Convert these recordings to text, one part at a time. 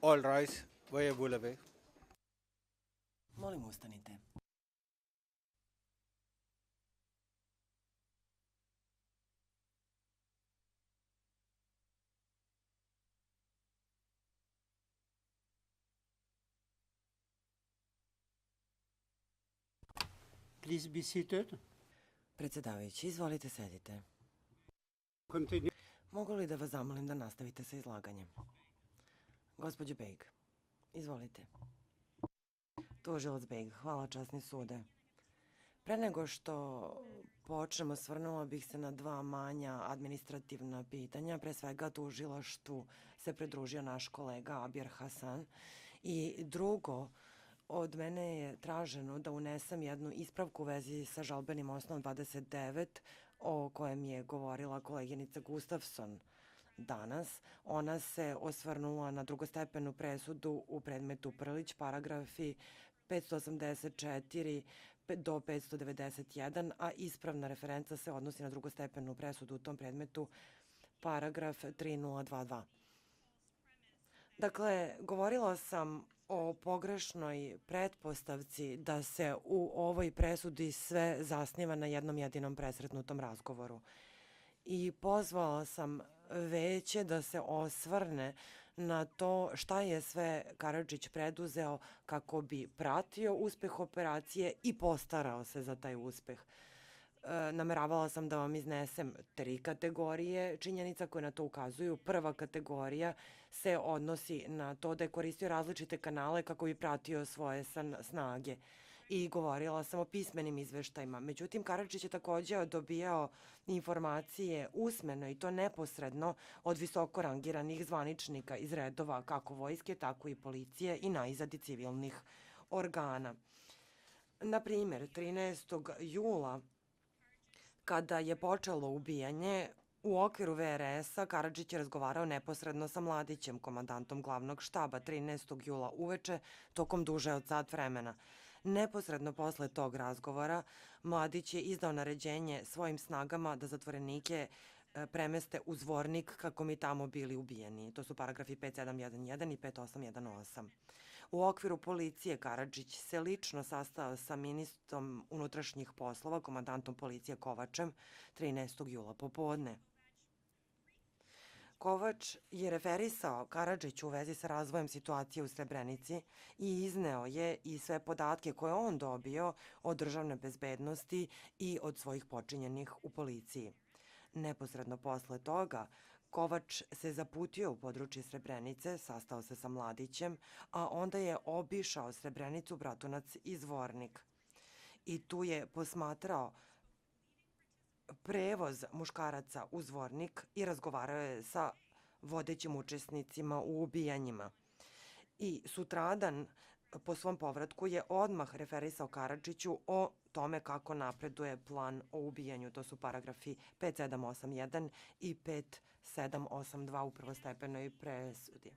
All rise. Vaya Bulave. Molim, ustanite. Please be seated. Predsedavajući, izvolite sedite. Continue. Mogu li da vas zamolim da nastavite sa izlaganjem? Gospođo Bejg, izvolite. Tužilac Bejg, hvala časni sude. Pre nego što počnemo, svrnula bih se na dva manja administrativna pitanja. Pre svega, tužilaštvu se pridružio naš kolega Abir Hasan. I drugo, od mene je traženo da unesem jednu ispravku u vezi sa žalbenim osnovom 29 o kojem je govorila koleginica Gustafson danas. Ona se osvrnula na drugostepenu presudu u predmetu Prlić, paragrafi 584 do 591, a ispravna referenca se odnosi na drugostepenu presudu u tom predmetu, paragraf 3022. Dakle, govorila sam o pogrešnoj pretpostavci da se u ovoj presudi sve zasniva na jednom jedinom presretnutom razgovoru. I pozvala sam veće da se osvrne na to šta je sve Karadžić preduzeo kako bi pratio uspeh operacije i postarao se za taj uspeh. Nameravala sam da vam iznesem 3 kategorije činjenica koje na to ukazuju. Prva kategorija se odnosi na to da je koristio različite kanale kako bi pratio svoje snage i govorila sam o pismenim izveštajima. Međutim, Karadžić je takođe dobijao informacije usmeno i to neposredno od visoko rangiranih zvaničnika iz redova kako vojske, tako i policije i najzad i civilnih organa. Na primer, 13. jula kada je počelo ubijanje, u okviru VRS-a Karadžić je razgovarao neposredno sa Mladićem, komandantom glavnog štaba, 13. jula uveče tokom duže od sat vremena. Neposredno posle tog razgovora Mladić je izdao naređenje svojim snagama da zatvorenike premeste u Zvornik kako mi tamo bili ubijeni. To su paragrafi 5711 i 5818. U okviru policije Karadžić se lično sastao sa ministrom unutrašnjih poslova, komandantom policije Kovačem, 13. jula popodne. Kovač je referisao Karadžiću u vezi sa razvojem situacije u Srebrenici i izneo je i sve podatke koje on dobio od državne bezbednosti i od svojih počinjenih u policiji. Neposredno posle toga, Kovač se zaputio u područje Srebrenice, sastao se sa Mladićem, a onda je obišao Srebrenicu, Bratunac i Zvornik. I tu je posmatrao prevoz muškaraca u Zvornik i razgovarao je sa vodećim učesnicima u ubijanjima. I sutradan po svom povratku je odmah referisao Karadžiću o tome kako napreduje plan o ubijanju. To su paragrafi 5781 i 5782 u prvostepenoj presudi.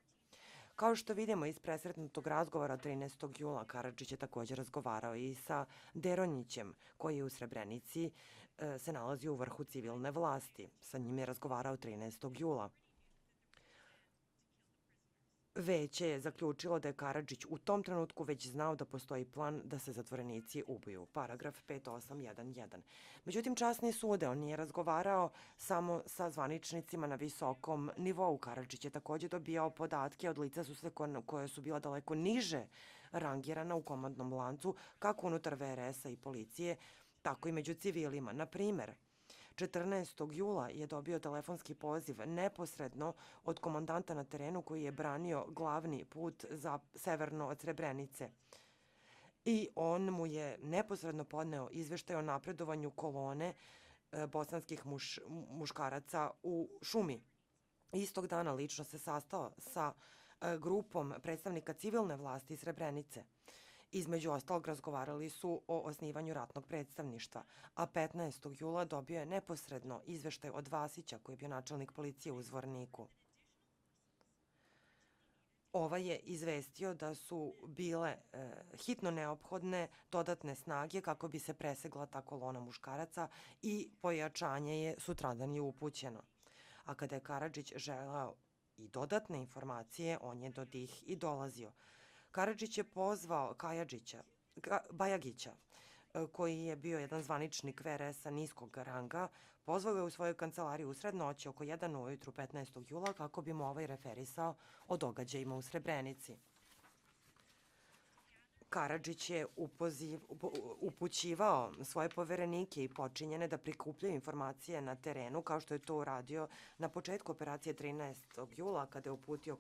Kao što vidimo iz presretnutog razgovora 13. jula, Karadžić je takođe razgovarao i sa Deronjićem, koji je u Srebrenici se nalazi u vrhu civilne vlasti. Sa njim je razgovarao 13. jula. Veće je zaključilo da je Karadžić u tom trenutku već znao da postoji plan da se zatvorenici ubiju. Paragraf 5811. Međutim, časni sude, on nije razgovarao samo sa zvaničnicima na visokom nivou. Karadžić je takođe dobijao podatke od lica koje su bila daleko niže rangirana u komandnom lancu, kako unutar VRS-a i policije, tako i među civilima. Na primer, 14. jula je dobio telefonski poziv neposredno od komandanta na terenu koji je branio glavni put za severno od Srebrenice. I on mu je neposredno podneo izveštaj o napredovanju kolone bosanskih muškaraca u šumi. Istog dana lično se sastao sa grupom predstavnika civilne vlasti iz Srebrenice. Između ostalog razgovarali su o osnivanju ratnog predstavništva, a 15. jula dobio je neposredno izveštaj od Vasića, koji je bio načelnik policije u Zvorniku. Ovaj je izvestio da su bile hitno neophodne dodatne snage kako bi se presegla ta kolona muškaraca i pojačanje je sutradan je upućeno. A kada je Karadžić želeo i dodatne informacije, on je do tih i dolazio. Karadžić je pozvao Bajagića, koji je bio jedan zvaničnik VRS-a niskog ranga, pozvao ga u svoju kancelariju usred noći oko 1 ujutru 15. jula kako bi mu ovaj referisao o događajima u Srebrenici. Karadžić je upućivao svoje poverenike i počinjene da prikupljaju informacije na terenu, kao što je to uradio na početku operacije 13. jula, kada je uputio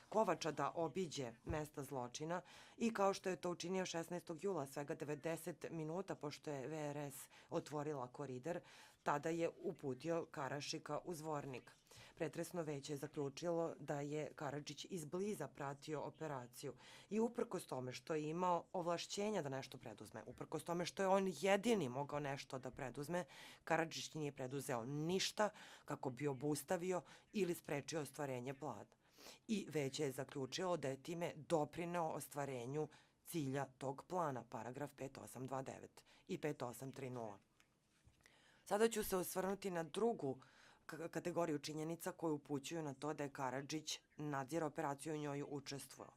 Kovača da obiđe mesta zločina i kao što je to učinio 16. jula, svega 90 minuta pošto je VRS otvorila koridor, tada je uputio Karašika u Zvornik. Pretresno veće je zaključilo da je Karadžić izbliza pratio operaciju i uprkos tome što je imao ovlašćenja da nešto preduzme, uprkos tome što je on jedini mogao nešto da preduzme, Karadžić nije preduzeo ništa kako bi obustavio ili sprečio ostvarenje plana. I veće je zaključilo da je time doprineo ostvarenju cilja tog plana, paragraf 5829 i 5830. Sada ću se osvrnuti na drugu kategoriju činjenica koje upućuju na to da je Karadžić nadzirao operaciju i u njoj učestvovao.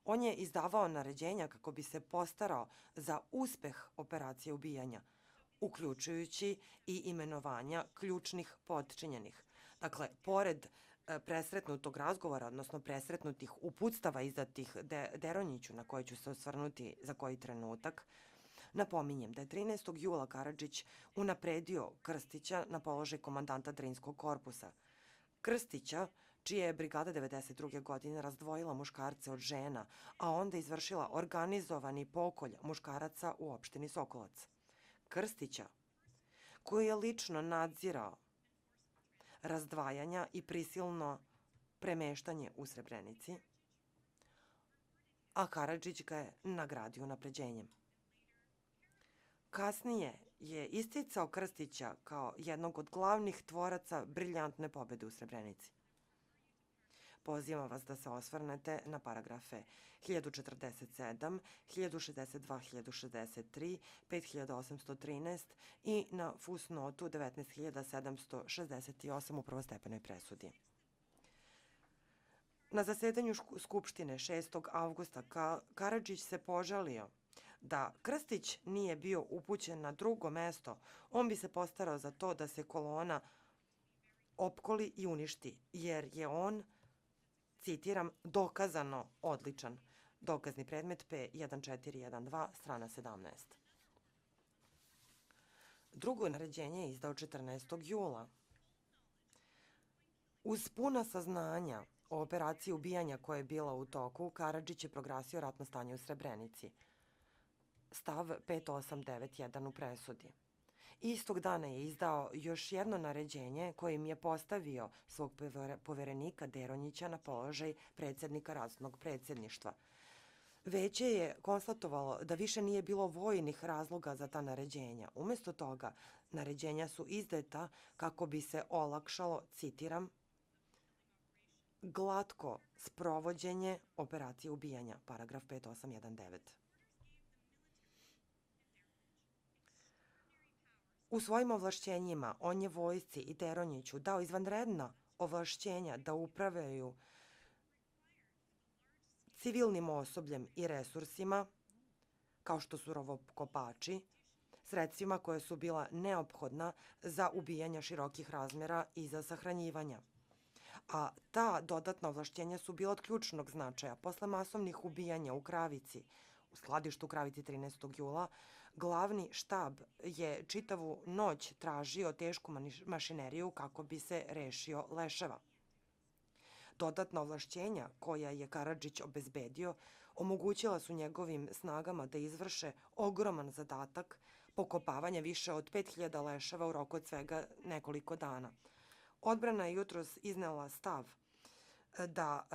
On je izdavao naređenja kako bi se postarao za uspeh operacije ubijanja, uključujući i imenovanja ključnih potčinjenih. Dakle, pored presretnutog razgovora, odnosno presretnutih uputstava izdatih Deronjiću, na koje ću se osvrnuti za koji trenutak, napominjem da je 13. jula Karadžić unapredio Krstića na položaj komandanta Drinskog korpusa. Krstića, čija je brigada 92. godine razdvojila muškarce od žena, a onda izvršila organizovani pokolj muškaraca u opštini Sokolac. Krstića, koji je lično nadzirao razdvajanja i prisilno premeštanje u Srebrenici, a Karadžić ga je nagradio unapređenjem. Kasnije je isticao Krstića kao jednog od glavnih tvoraca briljantne pobede u Srebrenici. Pozivam vas da se osvrnete na paragrafe 1047, 1062, 1063, 5813 i na fusnotu 19768 u prvostepenoj presudi. Na zasedanju Skupštine 6. avgusta Karadžić se požalio da Krstić nije bio upućen na drugo mesto, on bi se postarao za to da se kolona opkoli i uništi, jer je on, citiram, dokazano odličan. Dokazni predmet P1412, strana 17. Drugo naređenje je izdao 14. jula. Uz puna saznanja o operaciji ubijanja koja je bila u toku, Karadžić je proglasio ratno stanje u Srebrenici. Stav 5891 u presudi. Istog dana je izdao još jedno naređenje kojim je postavio svog poverenika Deronjića na položaj predsjednika ratnog predsjedništva. Veće je konstatovalo da više nije bilo vojnih razloga za ta naređenja. Umesto toga, naređenja su izdeta kako bi se olakšalo, citiram, glatko sprovođenje operacije ubijanja, paragraf 5819. U svojim ovlašćenjima on je vojsci i Deronjiću dao izvanredna ovlašćenja da upravljaju civilnim osobljem i resursima, kao što su rovokopači, sredstvima koje su bila neophodna za ubijanje širokih razmera i za sahranjivanja. A ta dodatna ovlašćenja su bila od ključnog značaja. Posle masovnih ubijanja u Kravici, u skladištu u Kravici 13. jula, glavni štab je čitavu noć tražio tešku mašineriju kako bi se rešio leševa. Dodatna ovlašćenja koja je Karadžić obezbedio omogućila su njegovim snagama da izvrše ogroman zadatak pokopavanja više od 5000 leševa u roku od svega nekoliko dana. Odbrana je jutros iznela stav da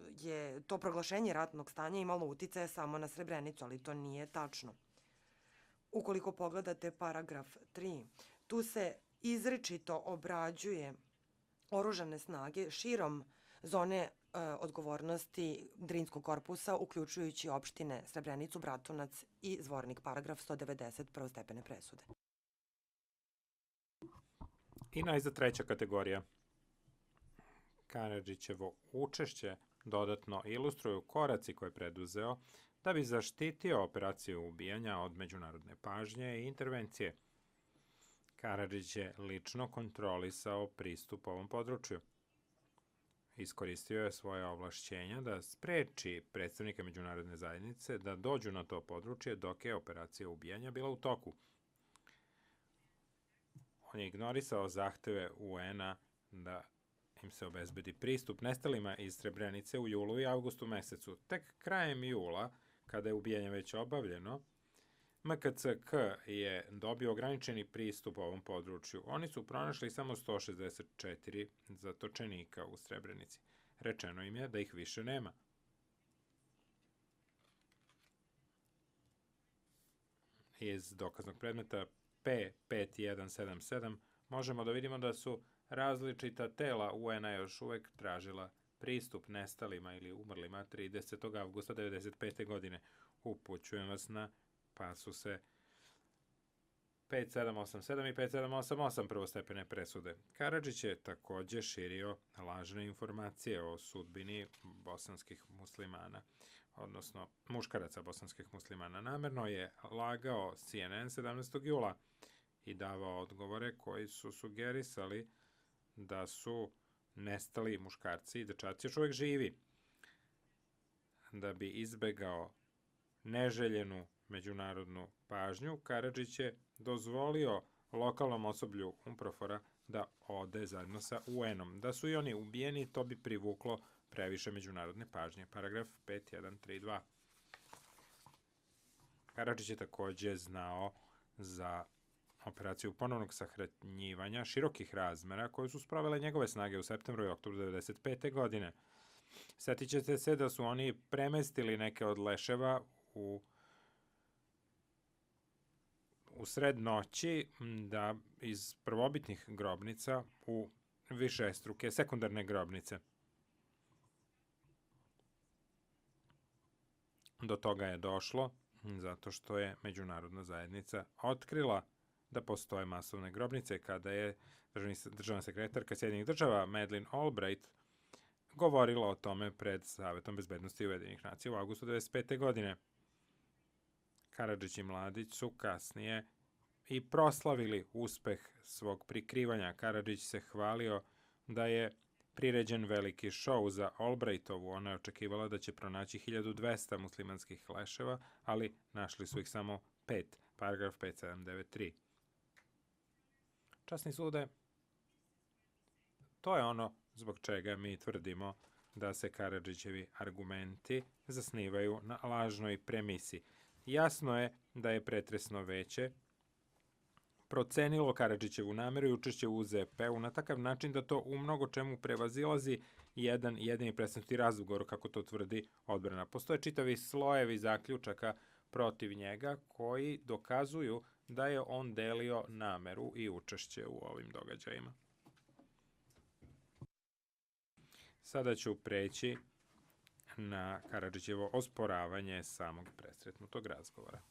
je to proglašenje ratnog stanja imalo uticaje samo na Srebrenicu, ali to nije tačno. Ukoliko pogledate paragraf 3, tu se izričito obrađuje oružane snage širom zone odgovornosti Drinskog korpusa, uključujući opštine Srebrenicu, Bratunac i Zvornik, paragraf 190 prvostepene presude. I najzad treća kategorija. Karadžićevo učešće dodatno ilustruju koraci koje je preduzeo da bi zaštitio operaciju ubijanja od međunarodne pažnje i intervencije. Karadžić je lično kontrolisao pristup ovom području. Iskoristio je svoje ovlašćenja da spreči predstavnike međunarodne zajednice da dođu na to područje dok je operacija ubijanja bila u toku. On je ignorisao zahteve UN-a da im se obezbedi pristup nestalima iz Srebrenice u julu i avgustu mesecu. Tek krajem jula, kada je ubijanje već obavljeno, MKCK je dobio ograničeni pristup ovom području. Oni su pronašli samo 164 zatočenika u Srebrenici. Rečeno im je da ih više nema. Iz dokaznog predmeta P5177 možemo da vidimo da su različita tela UN-a još uvek tražila pristup nestalima ili umrlima 30. avgusta 1995. godine. Upućujem vas na pasuse 5787 i 5788 prvostepene presude. Karadžić je takođe širio lažne informacije o sudbini bosanskih muslimana, odnosno muškaraca bosanskih muslimana. Namerno je lagao CNN 17. jula i davao odgovore koji su sugerisali da su nestali muškarci i dečaci još uvek živi. Da bi izbegao neželjenu međunarodnu pažnju, Karadžić je dozvolio lokalnom osoblju UNPROFOR-a da ode zajedno sa UN-om. Da su i oni ubijeni, to bi privuklo previše međunarodne pažnje. Paragraf 5132. Karadžić je takođe znao za operaciju ponovnog sahranjivanja širokih razmera koju su sprovele njegove snage u septembru i oktobru 1995. godine. Sjetit ćete se da su oni premestili neke od leševa u sred noći da iz prvobitnih grobnica u višestruke sekundarne grobnice. Do toga je došlo zato što je međunarodna zajednica otkrila da postoje masovne grobnice kada je državna sekretarka Sjedinjenih država Madeleine Albright govorila o tome pred Savetom bezbednosti Ujedinjenih nacija u avgustu 1995. godine. Karadžić i Mladić su kasnije i proslavili uspeh svog prikrivanja. Karadžić se hvalio da je priređen veliki šou za Albrightovu. Ona je očekivala da će pronaći 1200 muslimanskih leševa, ali našli su ih samo 5. Paragraf 5793. Časni sude, to je ono zbog čega mi tvrdimo da se Karadžićevi argumenti zasnivaju na lažnoj premisi. Jasno je da je pretresno veće procenilo Karadžićevu nameru i učešće u ZP-u na takav način da to u mnogo čemu prevazilazi jedan jedini predstavnički razgovor, kako to tvrdi odbrana. Postoje čitavi slojevi zaključaka protiv njega koji dokazuju da je on delio nameru i učešće u ovim događajima. Sada ću preći na Karadžićevo osporavanje samog presretnutog razgovora.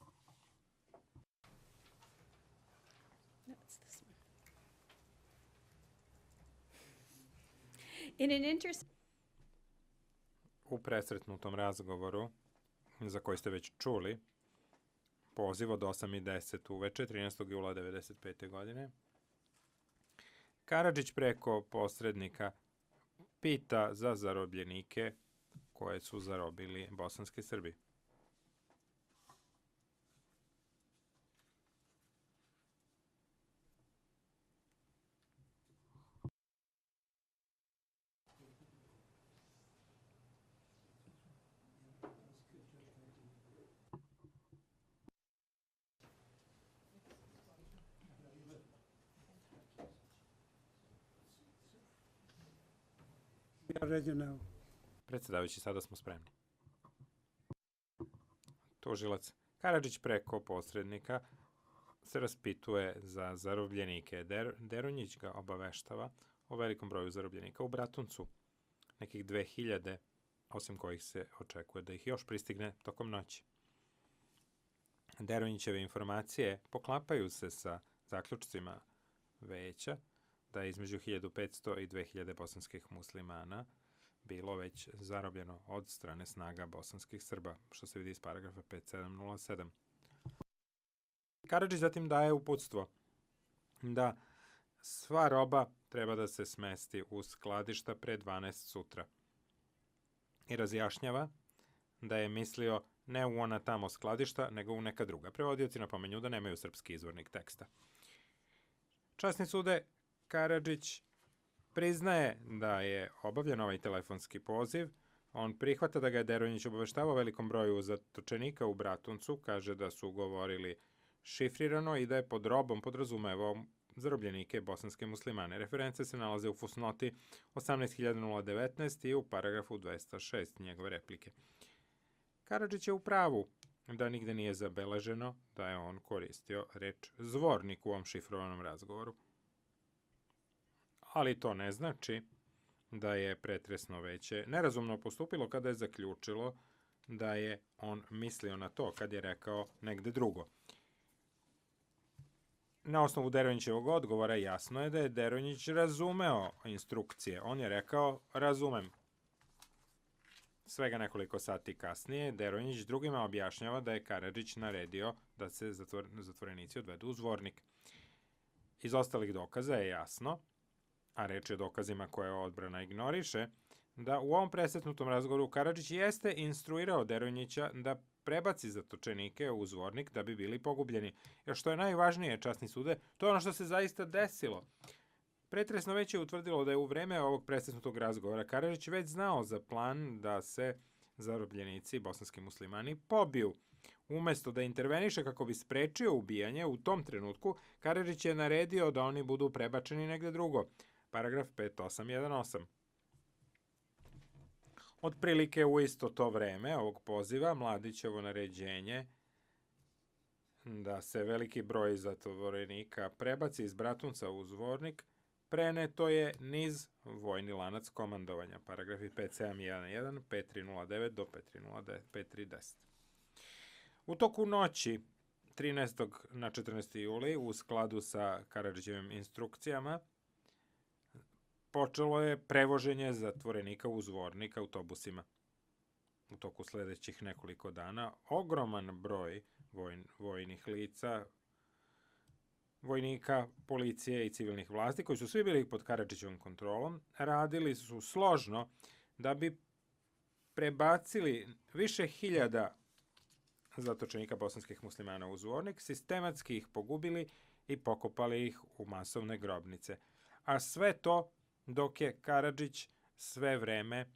U presretnutom razgovoru, za koji ste već čuli, poziv od 8:10 uveče 13. jula 1995. godine, Karadžić preko posrednika pita za zarobljenike koje su zarobili bosanski Srbi. We are ready now. Predsjedavajući, sada smo spremni. Tužilac Karadžić preko posrednika se raspituje za zarobljenike. Derunjić ga obaveštava o velikom broju zarobljenika u Bratuncu, nekih 2000, osim kojih se očekuje da ih još pristigne tokom noći. Derunjićeve informacije poklapaju se sa zaključcima veća da je između 1500 i 2000 bosanskih muslimana bilo već zarobljeno od strane snaga bosanskih Srba, što se vidi iz paragrafa 5707. Karadžić zatim daje uputstvo da sva roba treba da se smesti u skladišta pre 12 sutra. I razjašnjava da je mislio ne u ona tamo skladišta, nego u neka druga. Prevodioci napomenju da nemaju srpski izvornik teksta. Časni sude, Karadžić priznaje da je obavljen ovaj telefonski poziv. On prihvata da ga je Deronjić obaveštavao velikom broju zatočenika u Bratuncu, kaže da su govorili šifrirano i da je pod robom podrazumevao zarobljenike bosanske muslimane. Reference se nalaze u fusnoti 18.019 i u paragrafu 206 njegove replike. Karadžić je u pravu da nigde nije zabeleženo da je on koristio reč zvornik u ovom šifrovanom razgovoru. Ali to ne znači da je pretresno veće nerazumno postupilo kada je zaključilo da je on mislio na to kad je rekao negde drugo. Na osnovu Deronjićevog odgovora jasno je da je Deronjić razumeo instrukcije. On je rekao, razumem. Svega nekoliko sati kasnije, Deronjić drugima objašnjava da je Karadžić naredio da se zatvorenici odvedu u zvornik. Iz ostalih dokaza je jasno, a reč je o dokazima koje odbrana ignoriše, da u ovom presretnutom razgovoru Karadžić jeste instruirao Deronjića da prebaci zatočenike u zvornik da bi bili pogubljeni. Jer što je najvažnije, časni sude, to je ono što se zaista desilo. Pretresno već je utvrdilo da je u vreme ovog presretnutog razgovora Karadžić već znao za plan da se zarobljenici, bosanski muslimani, pobiju. Umesto da interveniše kako bi sprečio ubijanje, u tom trenutku Karadžić je naredio da oni budu prebačeni negde drugo. Paragraf 5818. Otprilike u isto to vreme ovog poziva Mladićevo naređenje da se veliki broj zatvorenika prebaci iz Bratunca u zvornik preneto je niz vojni lanac komandovanja. Paragrafi 5711, 5309 do 5310. U toku noći 13. na 14. juli u skladu sa Karadžićevim instrukcijama počelo je prevoženje zatvorenika u zvornik autobusima. U toku sledećih nekoliko dana ogroman broj vojnih lica, vojnika, policije i civilnih vlasti, koji su svi bili pod Karadžićevom kontrolom, radili su složno da bi prebacili više hiljada zatočenika bosanskih muslimana u zvornik, sistematski ih pogubili i pokopali ih u masovne grobnice. A sve to dok je Karadžić sve vreme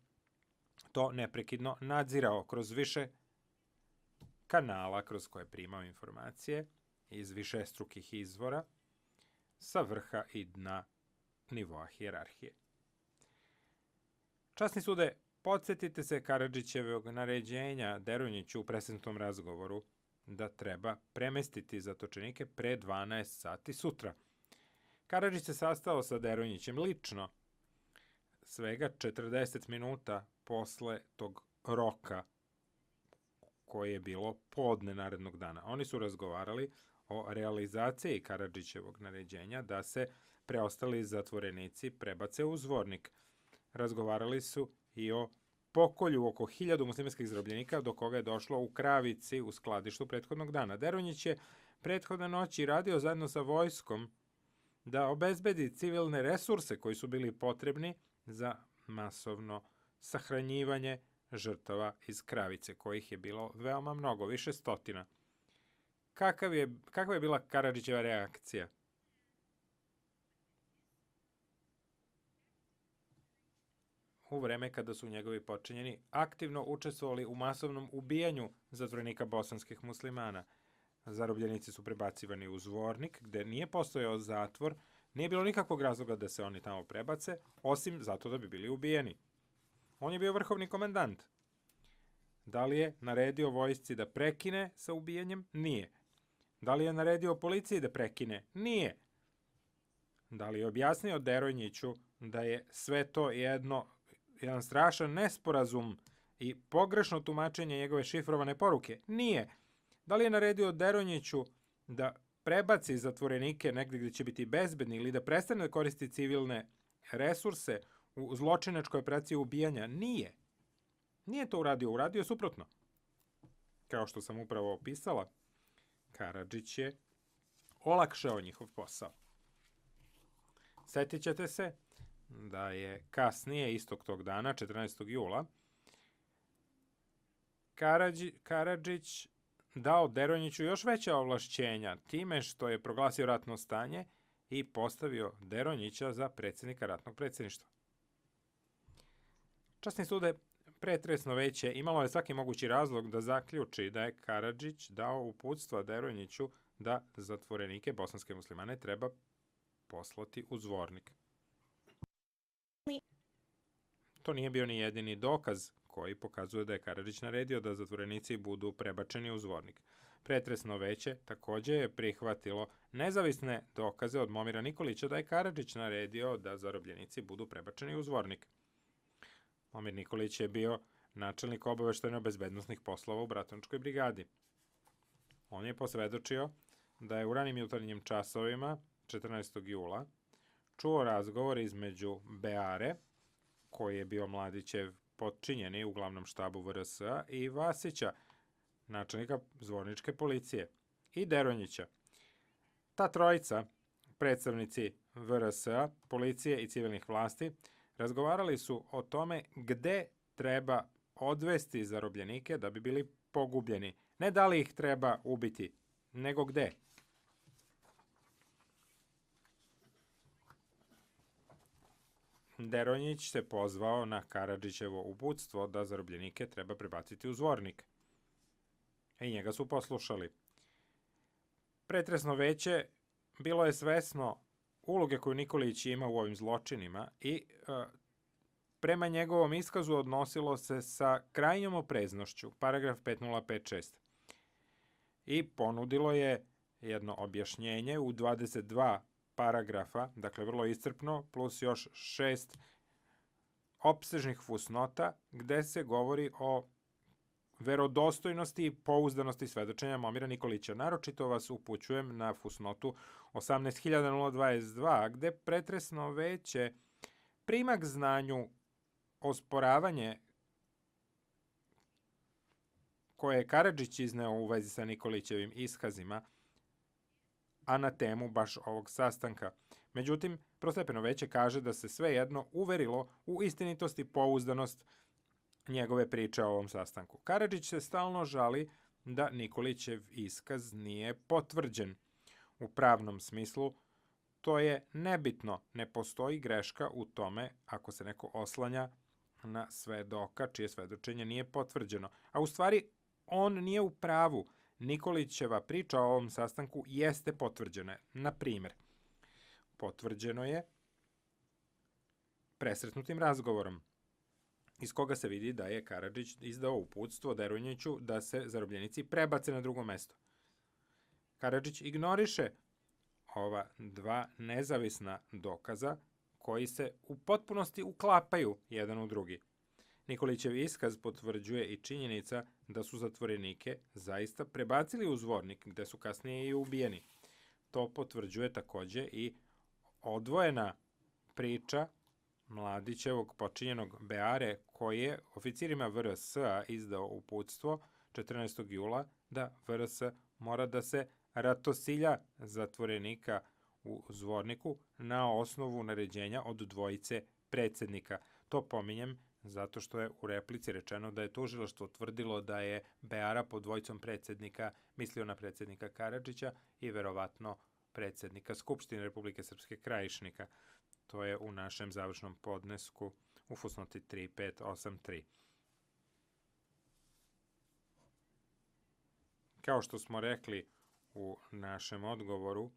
to neprekidno nadzirao kroz više kanala kroz koje je primao informacije iz višestrukih izvora sa vrha i dna nivoa hijerarhije. Časni sude, podsjetite se Karadžićevog naređenja Deronjiću u presretnutom razgovoru da treba premestiti zatočenike pre 12 sati sutra. Karadžić se sastao sa Deronjićem lično svega 40 minuta posle tog roka koje je bilo podne narednog dana. Oni su razgovarali o realizaciji Karadžićevog naređenja da se preostali zatvorenici prebace u zvornik. Razgovarali su i o pokolju oko 1000 muslimanskih zarobljenika do koga je došlo u Kravici u skladištu prethodnog dana. Deronjić je prethodne noći radio zajedno sa vojskom da obezbedi civilne resurse koji su bili potrebni za masovno sahranjivanje žrtava iz Kravice, kojih je bilo veoma mnogo, više stotina. Kakva je bila Karadžićeva reakcija? U vreme kada su njegovi podčinjeni aktivno učestvovali u masovnom ubijanju zatvorenika bosanskih muslimana. Zarobljenici su prebacivani u zvornik, gde nije postojao zatvor, nije bilo nikakvog razloga da se oni tamo prebace, osim zato da bi bili ubijeni. On je bio vrhovni komandant. Da li je naredio vojsci da prekine sa ubijanjem? Nije. Da li je naredio policiji da prekine? Nije. Da li je objasnio Deronjiću da je sve to jedan strašan nesporazum i pogrešno tumačenje njegove šifrovane poruke? Nije. Da li je naredio Deronjiću da prebaci zatvorenike negdje gdje će biti bezbedni ili da prestane da koristi civilne resurse u zločinačkoj operaciji ubijanja. Nije. Nije to uradio. Uradio suprotno. Kao što sam upravo opisala, Karadžić je olakšao njihov posao. Sjetit ćete se da je kasnije, istog tog dana, 14. jula, Karadžić dao Deronjiću još veća ovlašćenja time što je proglasio ratno stanje i postavio Deronjića za predsjednika ratnog predsjedništva. Časni sude, pretresno veće imalo je svaki mogući razlog da zaključi da je Karadžić dao uputstva Deronjiću da zatvorenike bosanske muslimane treba poslati u Zvornik. To nije bio ni jedini dokaz koji pokazuje da je Karadžić naredio da zatvorenici budu prebačeni u Zvornik. Pretresno veće također je prihvatilo nezavisne dokaze od Momira Nikolića da je Karadžić naredio da zarobljenici budu prebačeni u Zvornik. Momir Nikolić je bio načelnik obaveštajno-bezbednosnih poslova u Bratunačkoj brigadi. On je posvedočio da je u ranim jutarnjim časovima 14. jula čuo razgovor između Beare, koji je bio Mladićev potčinjeni u glavnom štabu VRS-a, i Vasića, načelnika zvorničke policije, i Deronjića. Ta trojica, predstavnici VRS-a, policije i civilnih vlasti, razgovarali su o tome gde treba odvesti zarobljenike da bi bili pogubljeni. Ne da li ih treba ubiti, nego gde. Deronjić se pozvao na Karadžićevo uputstvo da zarobljenike treba prebaciti u Zvornik. I njega su poslušali. Pretresno veće bilo je svesno uloge koju Nikolić ima u ovim zločinima i prema njegovom iskazu odnosilo se sa krajnjom opreznošću, paragraf 5056. I ponudilo je jedno objašnjenje u 22 paragrafa, dakle vrlo iscrpno, plus još 6 opsežnih fusnota, gde se govori o verodostojnosti i pouzdanosti svedočenja Momira Nikolića. Naročito vas upućujem na fusnotu 18.022, gde pretresno veće prima k znanju osporavanje koje je Karadžić izneo u vezi sa Nikolićevim iskazima, a na temu baš ovog sastanka. Međutim, prostepeno veće kaže da se svejedno uverilo u istinitost i pouzdanost njegove priče o ovom sastanku. Karadžić se stalno žali da Nikolićev iskaz nije potvrđen. U pravnom smislu to je nebitno, ne postoji greška u tome ako se neko oslanja na svedoka čije svedočenje nije potvrđeno. A u stvari on nije u pravu. Nikolićeva priča o ovom sastanku jeste potvrđena. Na primjer, potvrđeno je presretnutim razgovorom, iz koga se vidi da je Karadžić izdao uputstvo Deronjiću da se zarobljenici prebace na drugo mesto. Karadžić ignoriše ova dva nezavisna dokaza koji se u potpunosti uklapaju jedan u drugi. Nikolićev iskaz potvrđuje i činjenica da su zatvorenike zaista prebacili u Zvornik, gde su kasnije i ubijeni. To potvrđuje također i odvojena priča Mladićevog počinjenog Beare, koji je oficirima VRS-a izdao uputstvo 14. jula da VRS mora da se ratosilja zatvorenika u Zvorniku na osnovu naređenja od dvojice predsjednika. To pominjem zato što je u replici rečeno da je tužilaštvo tvrdilo da je Beara pod dvojicom predsjednika mislio na predsjednika Karadžića i verovatno predsjednika Skupštine Republike Srpske Krajišnika. To je u našem završnom podnesku u fusnoti 3583. Kao što smo rekli u našem odgovoru,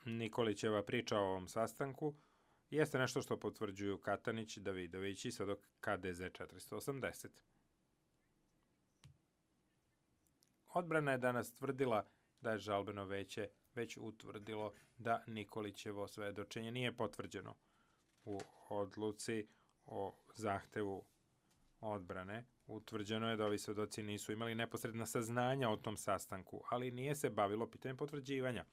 Nikolićeva priča o ovom sastanku jeste nešto što potvrđuju Katanić, Davidović i svedok KDZ 480. Odbrana je danas tvrdila da je žalbeno veće već utvrdilo da Nikolićevo svedočenje nije potvrđeno. U odluci o zahtevu odbrane Utvrđeno je da ovi svedoci nisu imali neposredna saznanja o tom sastanku, ali nije se bavilo pitanjem potvrđivanja.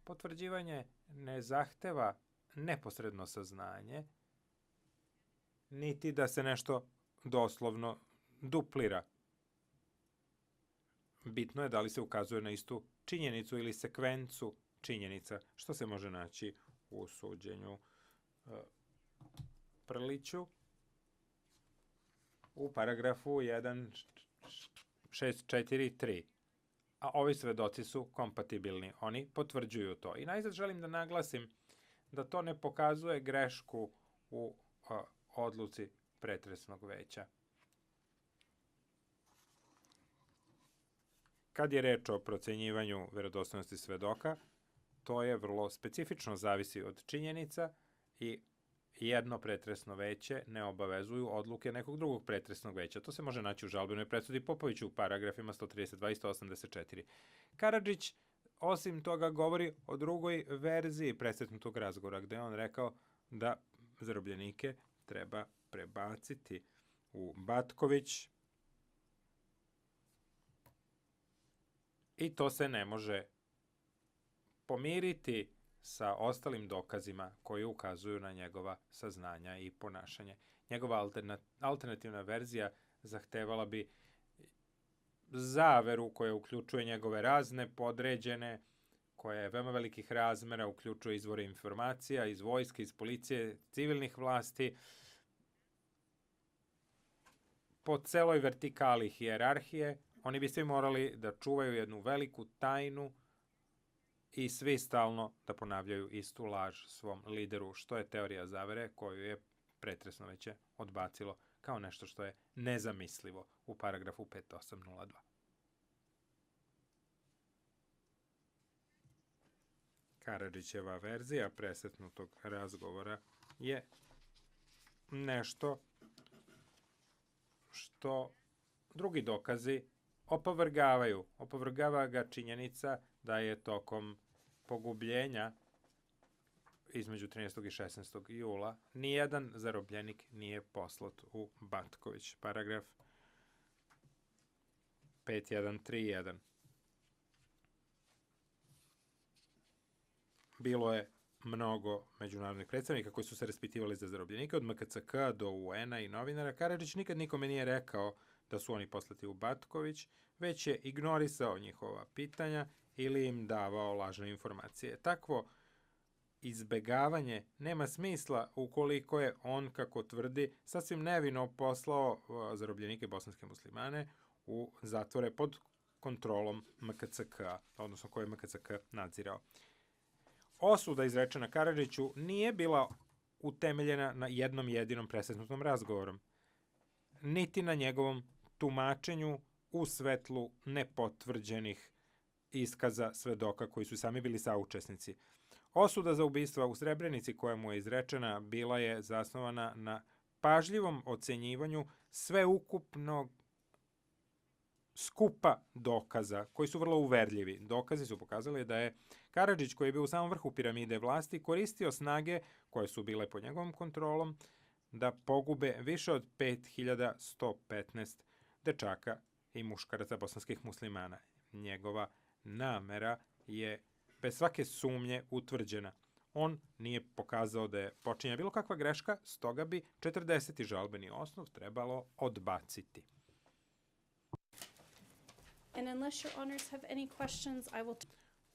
Potvrđivanje ne zahteva neposredno saznanje, niti da se nešto doslovno duplira. Bitno je da li se ukazuje na istu činjenicu ili sekvencu činjenica, što se može naći u suđenju Prliću u paragrafu 1.643. A ovi svedoci su kompatibilni. Oni potvrđuju to. I najzad želim da naglasim da to ne pokazuje grešku u odluci pretresnog veća. Kad je reč o procenjivanju verodostojnosti svedoka, to je vrlo specifično, zavisi od činjenica i jedno pretresno veće ne obavezuju odluke nekog drugog pretresnog veća. To se može naći u žalbenoj presudi Popoviću u paragrafima 132 i 184. Karadžić, osim toga, govori o drugoj verziji presretnutog razgovora, gde je on rekao da zarobljenike treba prebaciti u Batković i to se ne može pomiriti sa ostalim dokazima koji ukazuju na njegova saznanja i ponašanje. Njegova alternativna verzija zahtevala bi zaveru koja uključuje njegove razne podređene, koja je veoma velikih razmera, uključuje izvore informacija iz vojske, iz policije, civilnih vlasti, po celoj vertikali hijerarhije. Oni bi svi morali da čuvaju jednu veliku tajnu i svi stalno da ponavljaju istu laž svom lideru, što je teorija zavere koju je pretresno veće odbacilo kao nešto što je nezamislivo u paragrafu 5802. Karadžićeva verzija presretnutog razgovora je nešto što drugi dokazi opovrgavaju. Opovrgava ga činjenica da je tokom pogubljenja između 13. i 16. jula nijedan zarobljenik nije poslat u Batković. Paragraf 5131. Bilo je mnogo međunarodnih predstavnika koji su se raspitivali za zarobljenike, od MKCK do UN-a i novinara. Karadžić nikad nikome nije rekao da su oni poslati u Batković, već je ignorisao njihova pitanja ili im davao lažne informacije. Takvo izbegavanje nema smisla ukoliko je on, kako tvrdi, sasvim nevino poslao zarobljenike bosanske muslimane u zatvore pod kontrolom MKCK, odnosno koje je MKCK nadzirao. Osuda izrečena Karadžiću nije bila utemeljena na jednom jedinom presretnutom razgovorom, niti na njegovom tumačenju u svetlu nepotvrđenih iskaza svedoka koji su sami bili saučesnici. Osuda za ubistva u Srebrenici koja mu je izrečena bila je zasnovana na pažljivom ocenjivanju sveukupnog skupa dokaza koji su vrlo uverljivi. Dokazi su pokazali da je Karadžić, koji je bio u samom vrhu piramide vlasti, koristio snage koje su bile pod njegovom kontrolom da pogube više od 5115 dečaka i muškaraca bosanskih muslimana. Njegova namera je bez svake sumnje utvrđena. On nije pokazao da je počinjena bilo kakva greška, stoga bi 40. žalbeni osnov trebalo odbaciti. And unless your honors have any questions, I will...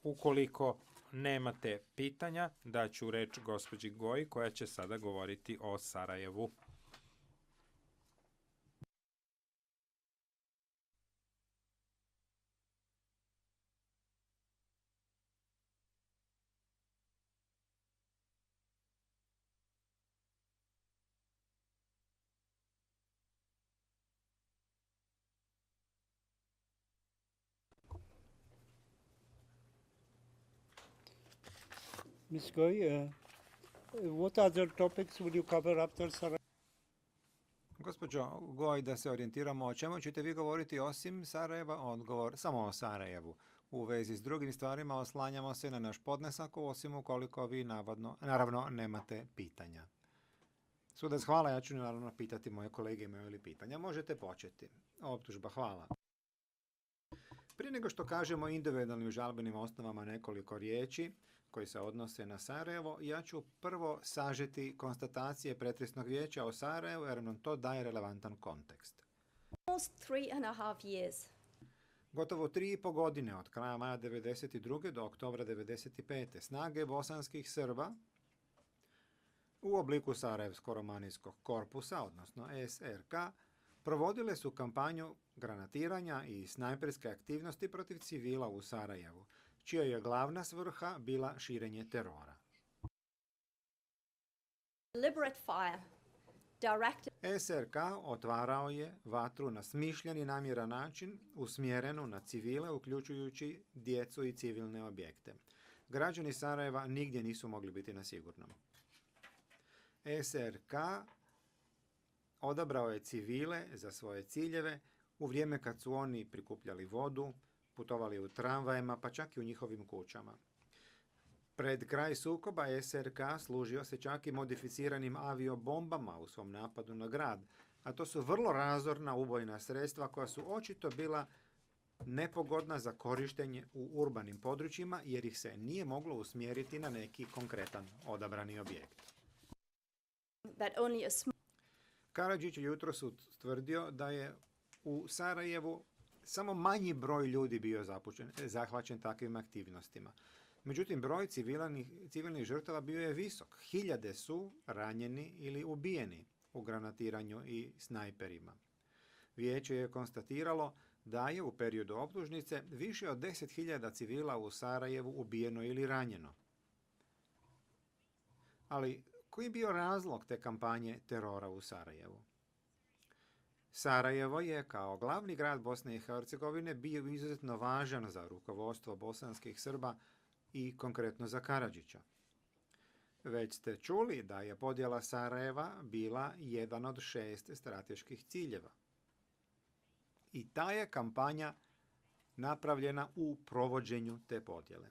Ukoliko nemate pitanja, daću reč gospođi Goji koja će sada govoriti o Sarajevu. Ms. Goy, what other topics will you cover after Sarajevo? Gospođo Goj, da se orijentiramo, o čemu ćete vi govoriti osim Sarajeva? Odgovor, samo o Sarajevu. U vezi s drugim stvarima oslanjamo se na naš podnesak, osim ukoliko vi naravno nemate pitanja. Sudac, hvala, ja ću naravno pitati moje kolege imaju li pitanja. Možete početi. Optužba, hvala. Prije nego što kažemo individualnim žalbenim osnovama nekoliko riječi koji se odnose na Sarajevo, ja ću prvo sažeti konstatacije pretresnog vijeća o Sarajevu jer nam to daje relevantan kontekst. Almost 3.5 years. Gotovo 3,5 godine od kraja maja 1992. do oktobra 1995. snage bosanskih Srba u obliku Sarajevsko-romanijskog korpusa, odnosno SRK, provodile su kampanju granatiranja i snajperske aktivnosti protiv civila u Sarajevu, čija je glavna svrha bila širenje terora. Deliberate fire directed SRK otvarao je vatru na smišljen i namjeran način, usmjerenu na civile, uključujući djecu i civilne objekte. Građani Sarajeva nigdje nisu mogli biti na sigurnom. SRK odabrao je civile za svoje ciljeve u vrijeme kad su oni prikupljali vodu, putovali u tramvajima, pa čak i u njihovim kućama. Pred kraj sukoba SRK služio se čak i modificiranim aviobombama u svom napadu na grad, a to su vrlo razorna ubojna sredstva koja su očito bila nepogodna za korištenje u urbanim područjima jer ih se nije moglo usmjeriti na neki konkretan odabrani objekt. that only a small Karadžić je jutros utvrdio da je u Sarajevu samo manji broj ljudi bio zahvaćen takvim aktivnostima. Međutim, broj civilnih žrtava bio je visok. Hiljade su ranjeni ili ubijeni u granatiranju i snajperima. Vijeće je konstatiralo da je u periodu optužnice više od 10.000 civila u Sarajevu ubijeno ili ranjeno. Ali koji je bio razlog te kampanje terora u Sarajevu? Sarajevo je kao glavni grad Bosne i Hercegovine bio izuzetno važan za rukovodstvo bosanskih Srba i konkretno za Karadžića. Već ste čuli da je podjela Sarajeva bila jedan od 6 strateških ciljeva. I ta je kampanja napravljena u provođenju te podjele.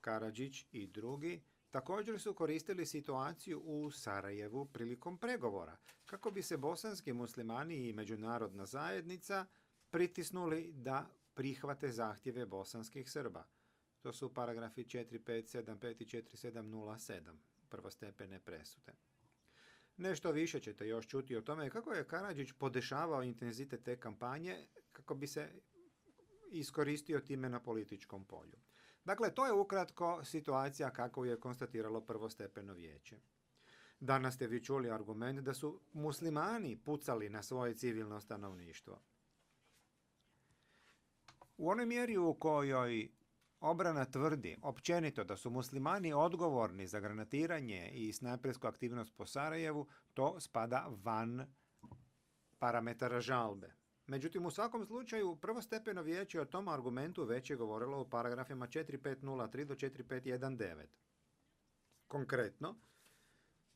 Karadžić i drugi također su koristili situaciju u Sarajevu prilikom pregovora, kako bi se bosanski muslimani i međunarodna zajednica pritisnuli da prihvate zahtjeve bosanskih Srba. To su paragrafi 4575 i 4707, prvostepene presude. Nešto više ćete još čuti o tome kako je Karadžić podešavao intenzitet te kampanje kako bi se iskoristio time na političkom polju. Dakle, to je ukratko situacija kako je konstatiralo prvostepeno vijeće. Danas ste vi čuli argument da su muslimani pucali na svoje civilno stanovništvo. U onoj mjeri u kojoj obrana tvrdi općenito da su muslimani odgovorni za granatiranje i snajpersku aktivnost po Sarajevu, to spada van parametara žalbe. Međutim, u svakom slučaju, prvostepeno vijeće o tom argumentu već je govorilo u paragrafima 4503 do 4519. Konkretno,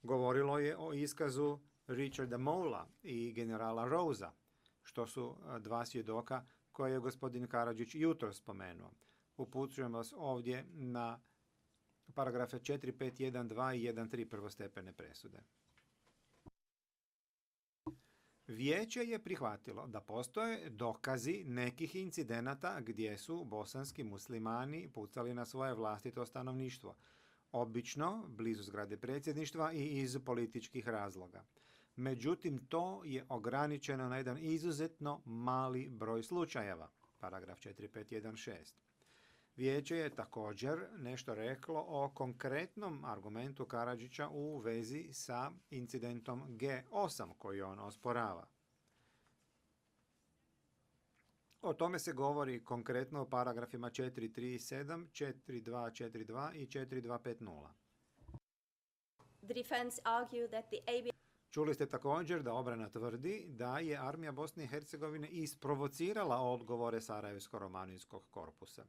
govorilo je o iskazu Richarda Moula i generala Rosa, što su dva svjedoka koje je gospodin Karadžić jutros spomenuo. Upućujem vas ovdje na paragrafe 4512 i 13 prvostepene presude. Vijeće je prihvatilo da postoje dokazi nekih incidenata gdje su bosanski muslimani pucali na svoje vlastito stanovništvo, obično blizu zgrade predsjedništva i iz političkih razloga. Međutim, to je ograničeno na jedan izuzetno mali broj slučajeva, paragraf 4516. Vijeće je također nešto reklo o konkretnom argumentu Karadžića u vezi sa incidentom G8 koji on osporava. O tome se govori konkretno u paragrafima 437, 4242 i 4250. The defense argued that the AB Čuli ste također da obrana tvrdi da je armija Bosne i Hercegovine isprovocirala odgovore Sarajevsko-romanijskog korpusa.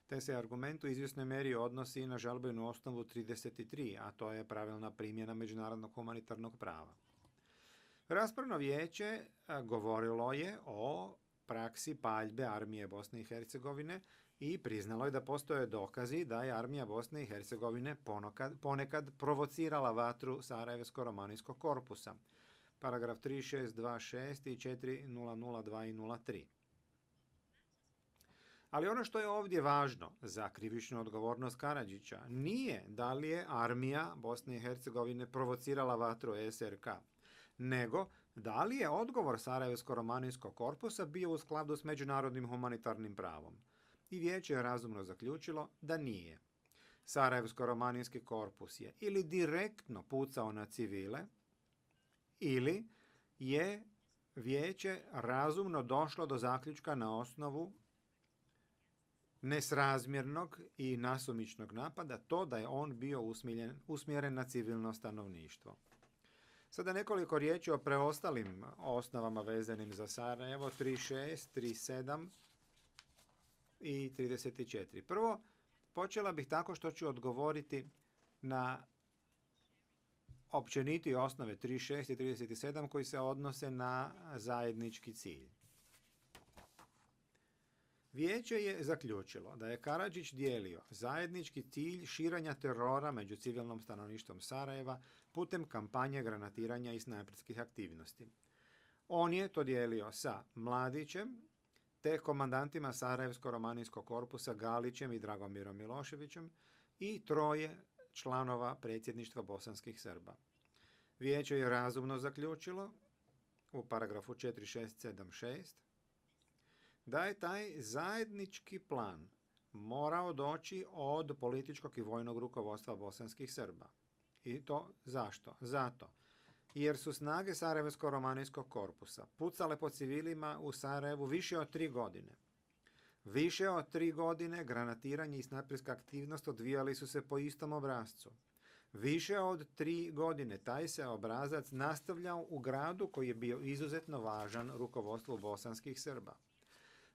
Te se argument u izvjesnoj mjeri odnosi i na žalbenu osnovu 33, a to je pravilna primjena međunarodnog humanitarnog prava. Raspravno vijeće govorilo je o praksi paljbe armije Bosne i Hercegovine i priznalo je da postoje dokazi da je armija Bosne i Hercegovine ponekad provocirala vatru Sarajevsko-romanijskog korpusa. Paragraf 3626 i 4002 i 03. Ali ono što je ovdje važno za krivičnu odgovornost Karadžića nije da li je armija Bosne i Hercegovine provocirala vatru SRK, nego da li je odgovor Sarajevsko-romanijskog korpusa bio u skladu s međunarodnim humanitarnim pravom. I vijeće je razumno zaključilo da nije. Sarajevsko-romanijski korpus je ili direktno pucao na civile, ili je vijeće razumno došlo do zaključka na osnovu nesrazmjernog i nasumičnog napada, to da je on bio usmjeren na civilno stanovništvo. Sada nekoliko riječi o preostalim osnovama vezanim za Sarajevo, 36, 37 i 34. Prvo, počela bih tako što ću odgovoriti na općeniti osnove 36 i 37 koji se odnose na zajednički cilj. Vijeće je zaključilo da je Karadžić dijelio zajednički cilj širenja terora među civilnom stanovništvom Sarajeva putem kampanje granatiranja i snajperskih aktivnosti. On je to dijelio sa Mladićem te komandantima Sarajevsko-romanijskog korpusa Galićem i Dragomirom Miloševićem i 3 članova predsjedništva bosanskih Srba. Vijeće je razumno zaključilo u paragrafu 4676 da je taj zajednički plan morao doći od političkog i vojnog rukovodstva bosanskih Srba. I to zašto? Zato jer su snage Sarajevsko-romanijskog korpusa pucale po civilima u Sarajevu više od 3 godine. Više od 3 godine granatiranje i snajperska aktivnost odvijali su se po istom obrascu. Više od 3 godine taj se obrazac nastavljao u gradu koji je bio izuzetno važan rukovodstvu bosanskih Srba.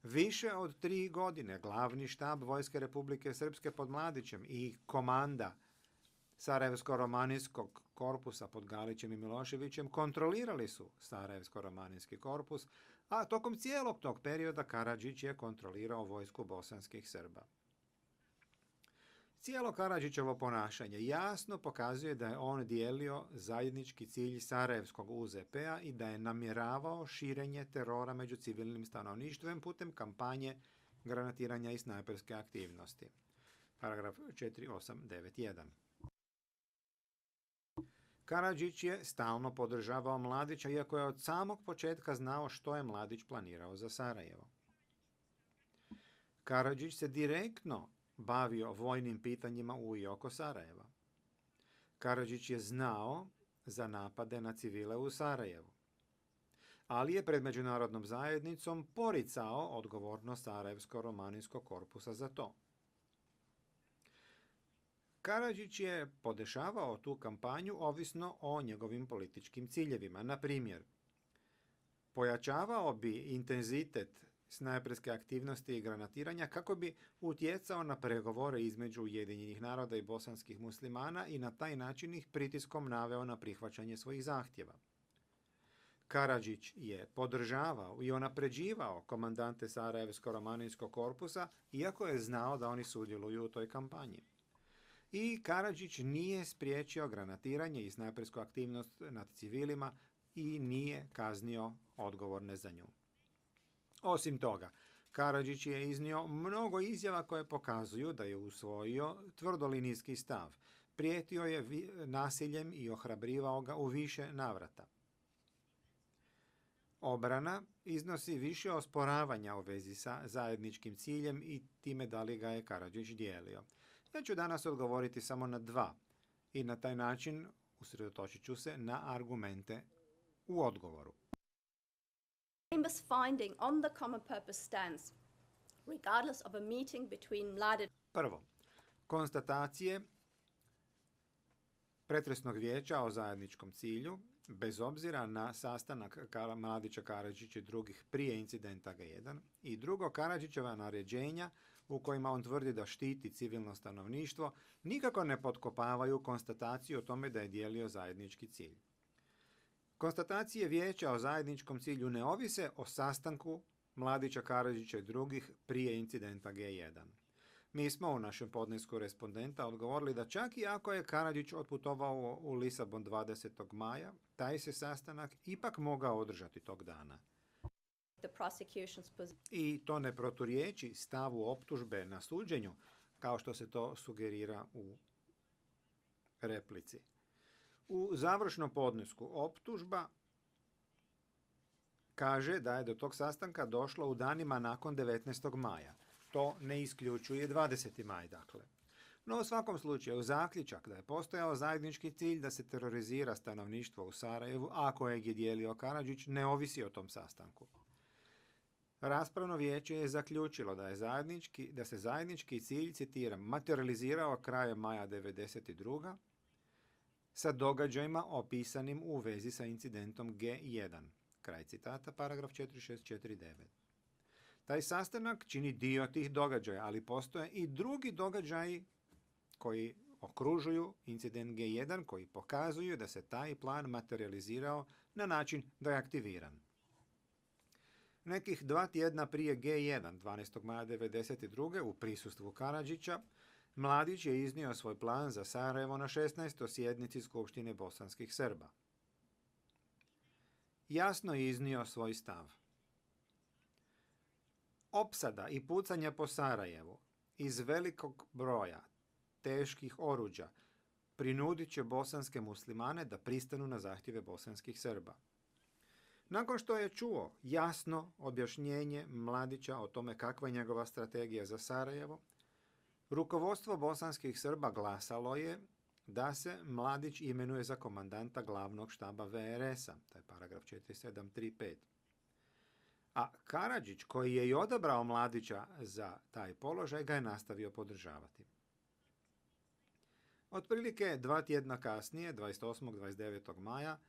Više od 3 godine glavni štab Vojske Republike Srpske pod Mladićem i komanda Sarajevsko-romanijskog korpusa pod Galićem i Miloševićem kontrolirali su Sarajevsko-romanijski korpus, a tokom cijelog tog perioda Karadžić je kontrolirao vojsku bosanskih Srba. Cijelo Karadžićevo ponašanje jasno pokazuje da je on dijelio zajednički cilj Sarajevskog UZP-a i da je namjeravao širenje terora među civilnim stanovništvom putem kampanje granatiranja i snajperske aktivnosti. Paragraf 4891. Karadžić je stalno podržavao Mladića, iako je od samog početka znao što je Mladić planirao za Sarajevo. Karadžić se direktno bavio vojnim pitanjima u i oko Sarajeva. Karadžić je znao za napade na civile u Sarajevu, ali je pred međunarodnom zajednicom poricao odgovornost Sarajevsko-romanijskog korpusa za to. Karadžić je podešavao tu kampanju ovisno o njegovim političkim ciljevima. Na primjer, pojačavao bi intenzitet snajperske aktivnosti i granatiranja kako bi utjecao na pregovore između Ujedinjenih naroda i bosanskih muslimana i na taj način ih pritiskom naveo na prihvaćanje svojih zahtjeva. Karadžić je podržavao i unapređivao komandante Sarajevsko-romanijskog korpusa, iako je znao da oni sudjeluju u toj kampanji. I Karadžić nije spriječio granatiranje i snajpersku aktivnost nad civilima i nije kaznio odgovorne za nju. Osim toga, Karadžić je iznio mnogo izjava koje pokazuju da je usvojio tvrdolinijski stav. Prijetio je nasiljem i ohrabrivao ga u više navrata. Obrana iznosi više osporavanja u vezi sa zajedničkim ciljem i time da li ga je Karadžić dijelio. Ja ću danas odgovoriti samo na 2 i na taj način usredotočit ću se na argumente u odgovoru. Famous finding on the common purpose stance, regardless of a meeting between Mladić. Prvo, konstatacije pretresnog vijeća o zajedničkom cilju, bez obzira na sastanak Mladića, Karadžića i drugih prije incidenta G1, i drugo, Karadžićeva naređenja u kojima on tvrdi da štiti civilno stanovništvo, nikako ne potkopavaju konstataciju o tome da je dijelio zajednički cilj. Konstatacije vijeća o zajedničkom cilju ne ovise o sastanku Mladića, Karadžića i drugih prije incidenta G1. Mi smo u našem podnesku respondenta odgovorili da čak i ako je Karadžić otputovao u Lisabon 20. maja, taj se sastanak ipak mogao održati tog dana. The prosecution's position. I to ne proturječi stavu optužbe na suđenju, kao što se to sugerira u replici. U završnom podnesku optužba kaže da je do tog sastanka došlo u danima nakon 19. maja. To ne isključuje 20. maj, dakle. No u svakom slučaju zaključak da je postojao zajednički cilj da se terorizira stanovništvo u Sarajevu, a kojeg je dijelio Karadžić, ne ovisi o tom sastanku. Raspravno vijeće je zaključilo da se zajednički cilj, citiram, materializirao krajem maja 1992. sa događajima opisanim u vezi sa incidentom G1. Kraj citata, paragraf 4649. Taj sastanak čini dio tih događaja, ali postoje i drugi događaji koji okružuju incident G1, koji pokazuju da se taj plan materializirao na način da je aktiviran. Nekih 2 tjedna prije G1, 12. maja 1992. u prisustvu Karadžića, Mladić je iznio svoj plan za Sarajevo na 16. sjednici Skupštine bosanskih Srba. Jasno je iznio svoj stav. Opsada i pucanje po Sarajevu iz velikog broja teških oruđa prinudit će bosanske muslimane da pristanu na zahtjeve bosanskih Srba. Nakon što je čuo jasno objašnjenje Mladića o tome kakva je njegova strategija za Sarajevo, rukovodstvo bosanskih Srba glasalo je da se Mladić imenuje za komandanta glavnog štaba VRS-a, taj paragraf 4735. A Karadžić, koji je i odabrao Mladića za taj položaj, ga je nastavio podržavati. Otprilike 2 tjedna kasnije, 28. 29. maja,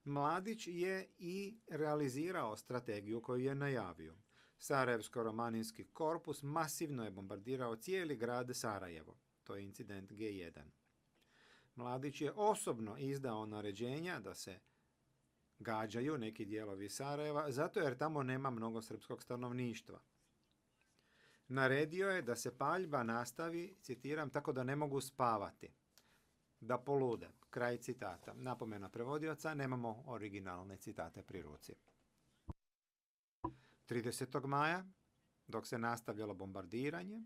Mladić je i realizirao strategiju koju je najavio. Sarajevsko-romaninski korpus masivno je bombardirao cijeli grad Sarajevo. To je incident G1. Mladić je osobno izdao naređenja da se gađaju neki dijelovi Sarajeva, zato jer tamo nema mnogo srpskog stanovništva. Naredio je da se paljba nastavi, citiram, tako da ne mogu spavati, da polude. Kraj citata. Napomena prevodioca, nemamo originalne citate pri ruci. 30. maja, dok se nastavljalo bombardiranje,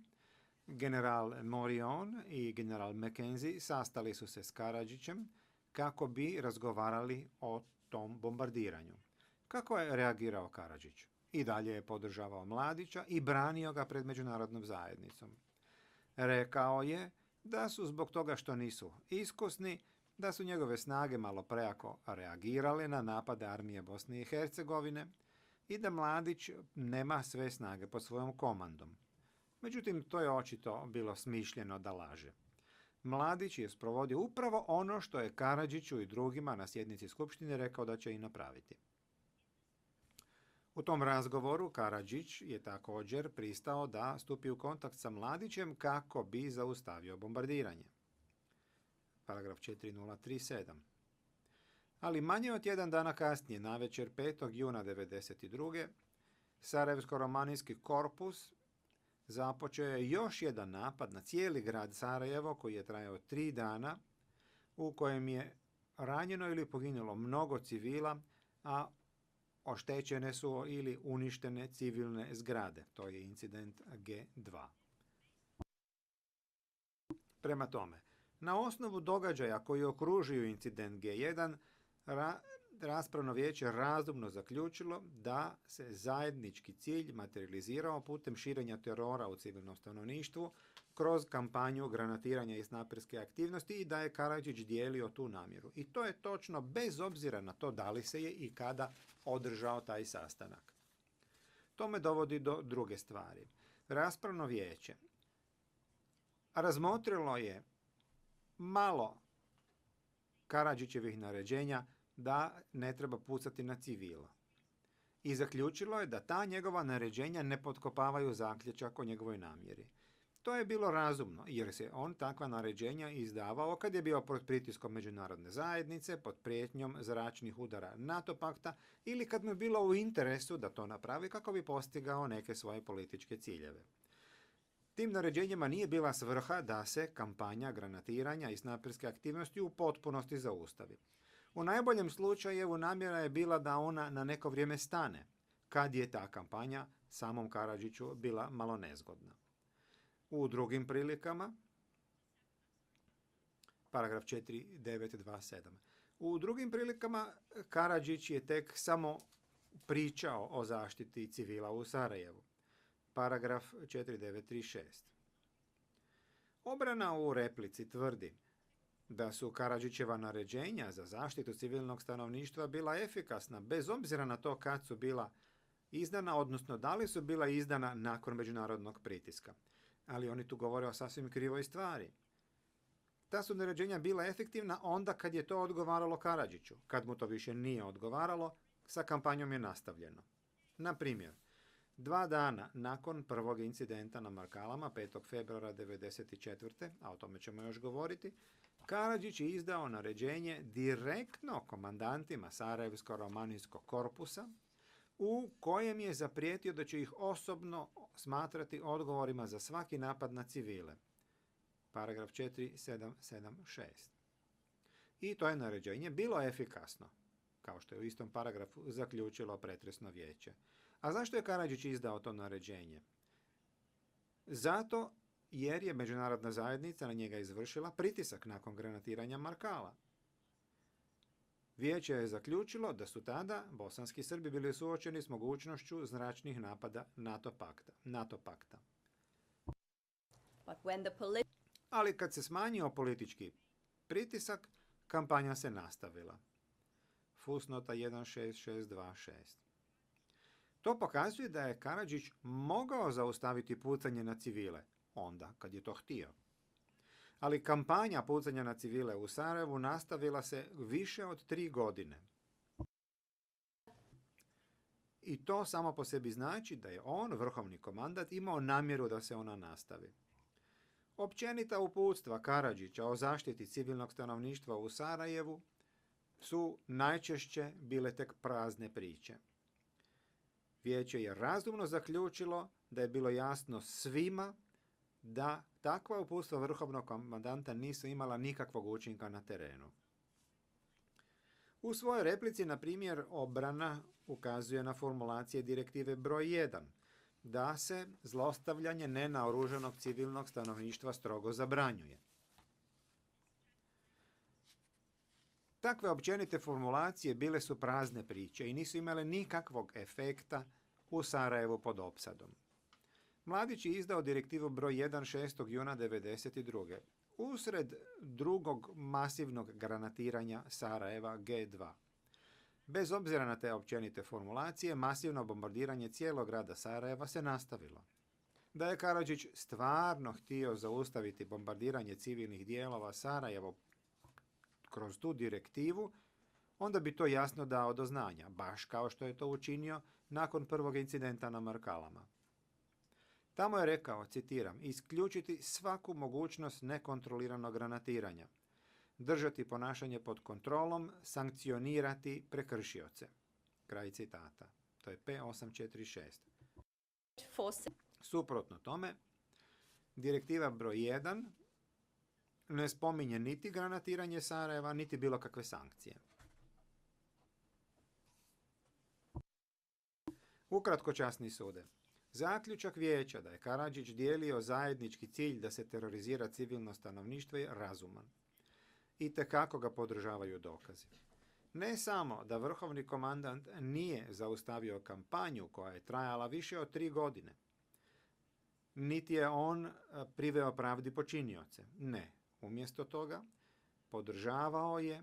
general Morion i general Mackenzie sastali su se s Karadžićem kako bi razgovarali o tom bombardiranju. Kako je reagirao Karadžić? I dalje je podržavao Mladića i branio ga pred međunarodnom zajednicom. Rekao je da su zbog toga što nisu iskusni, da su njegove snage malo prejako reagirale na napade armije Bosne i Hercegovine i da Mladić nema sve snage pod svojom komandom. Međutim, to je očito bilo smišljeno da laže. Mladić je sprovodio upravo ono što je Karadžiću i drugima na sjednici Skupštine rekao da će i napraviti. U tom razgovoru Karadžić je također pristao da stupi u kontakt sa Mladićem kako bi zaustavio bombardiranje. Paragraf 4037. Ali manje od 1 dana kasnije, navečer 5. juna 1992. Sarajevsko-romaninski korpus započeo je još jedan napad na cijeli grad Sarajevo koji je trajao 3 dana, u kojem je ranjeno ili poginulo mnogo civila, a oštećene su ili uništene civilne zgrade. To je incident G2. Prema tome, na osnovu događaja koji okružuju incident G1, raspravno vijeće razumno zaključilo da se zajednički cilj materializirao putem širenja terora u civilnom stanovništvu kroz kampanju granatiranja i snaperske aktivnosti i da je Karadžić dijelio tu namjeru. I to je točno bez obzira na to da li se je i kada održao taj sastanak. To me dovodi do druge stvari. Raspravno vijeće razmotrilo je malo Karadžićevih naređenja da ne treba pucati na civila. I zaključilo je da ta njegova naređenja ne potkopavaju zaključak o njegovoj namjeri. To je bilo razumno, jer se on takva naređenja izdavao kad je bio pod pritiskom međunarodne zajednice, pod prijetnjom zračnih udara NATO pakta ili kad mu je bilo u interesu da to napravi kako bi postigao neke svoje političke ciljeve. Tim naređenjima nije bila svrha da se kampanja granatiranja i snajperske aktivnosti u potpunosti zaustavi. U najboljem slučaju namjera je bila da ona na neko vrijeme stane, kad je ta kampanja samom Karadžiću bila malo nezgodna. U drugim prilikama, paragraf 4927, u drugim prilikama Karadžić je tek samo pričao o zaštiti civila u Sarajevu. Paragraf 4936. Obrana u replici tvrdi da su Karadžićeva naređenja za zaštitu civilnog stanovništva bila efikasna, bez obzira na to kad su bila izdana, odnosno da li su bila izdana nakon međunarodnog pritiska. Ali oni tu govore o sasvim krivoj stvari. Ta su naređenja bila efektivna onda kad je to odgovaralo Karadžiću. Kad mu to više nije odgovaralo, sa kampanjom je nastavljeno. Na primjer, 2 dana nakon prvog incidenta na Markalama, 5. februara 1994., a o tome ćemo još govoriti, Karadžić je izdao naređenje direktno komandantima Sarajevsko-romanijskog korpusa, u kojem je zaprijetio da će ih osobno smatrati odgovorima za svaki napad na civile. Paragraf 4776. I to je naređenje bilo efikasno, kao što je u istom paragrafu zaključilo pretresno vijeće. A zašto je Karadžić izdao to naređenje? Zato jer je međunarodna zajednica na njega izvršila pritisak nakon granatiranja Markala. Vijeće je zaključilo da su tada bosanski Srbi bili suočeni s mogućnošću zračnih napada NATO pakta. But when the Ali kad se smanjio politički pritisak, kampanja se nastavila. Fusnota 16626. To pokazuje da je Karadžić mogao zaustaviti pucanje na civile, onda kad je to htio. Ali kampanja pucanja na civile u Sarajevu nastavila se više od 3 godine. I to samo po sebi znači da je on, vrhovni komandant, imao namjeru da se ona nastavi. Općenita uputstva Karadžića o zaštiti civilnog stanovništva u Sarajevu su najčešće bile tek prazne priče. Vijeće je razumno zaključilo da je bilo jasno svima da takva uputstva vrhovnog komandanta nisu imala nikakvog učinka na terenu. U svojoj replici, na primjer, obrana ukazuje na formulacije direktive broj 1, da se zlostavljanje nenaoružanog civilnog stanovništva strogo zabranjuje. Takve općenite formulacije bile su prazne priče i nisu imale nikakvog efekta u Sarajevu pod opsadom. Mladić je izdao direktivu broj 1 6. juna 1992. usred drugog masivnog granatiranja Sarajeva G2. Bez obzira na te općenite formulacije, masivno bombardiranje cijelog grada Sarajeva se nastavilo. Da je Karadžić stvarno htio zaustaviti bombardiranje civilnih dijelova Sarajeva kroz tu direktivu, onda bi to jasno dao do znanja, baš kao što je to učinio nakon prvog incidenta na Markalama. Tamo je rekao, citiram, isključiti svaku mogućnost nekontroliranog granatiranja, držati ponašanje pod kontrolom, sankcionirati prekršioce. Kraj citata. To je P846. Suprotno tome, direktiva broj 1 ne spominje niti granatiranje Sarajeva, niti bilo kakve sankcije. Ukratko, časni sude. Zaključak vijeća da je Karadžić dijelio zajednički cilj da se terorizira civilno stanovništvo je razuman. I tekako ga podržavaju dokazi. Ne samo da vrhovni komandant nije zaustavio kampanju koja je trajala više od 3 godine, niti je on priveo pravdi počinioce. Ne. Umjesto toga, podržavao je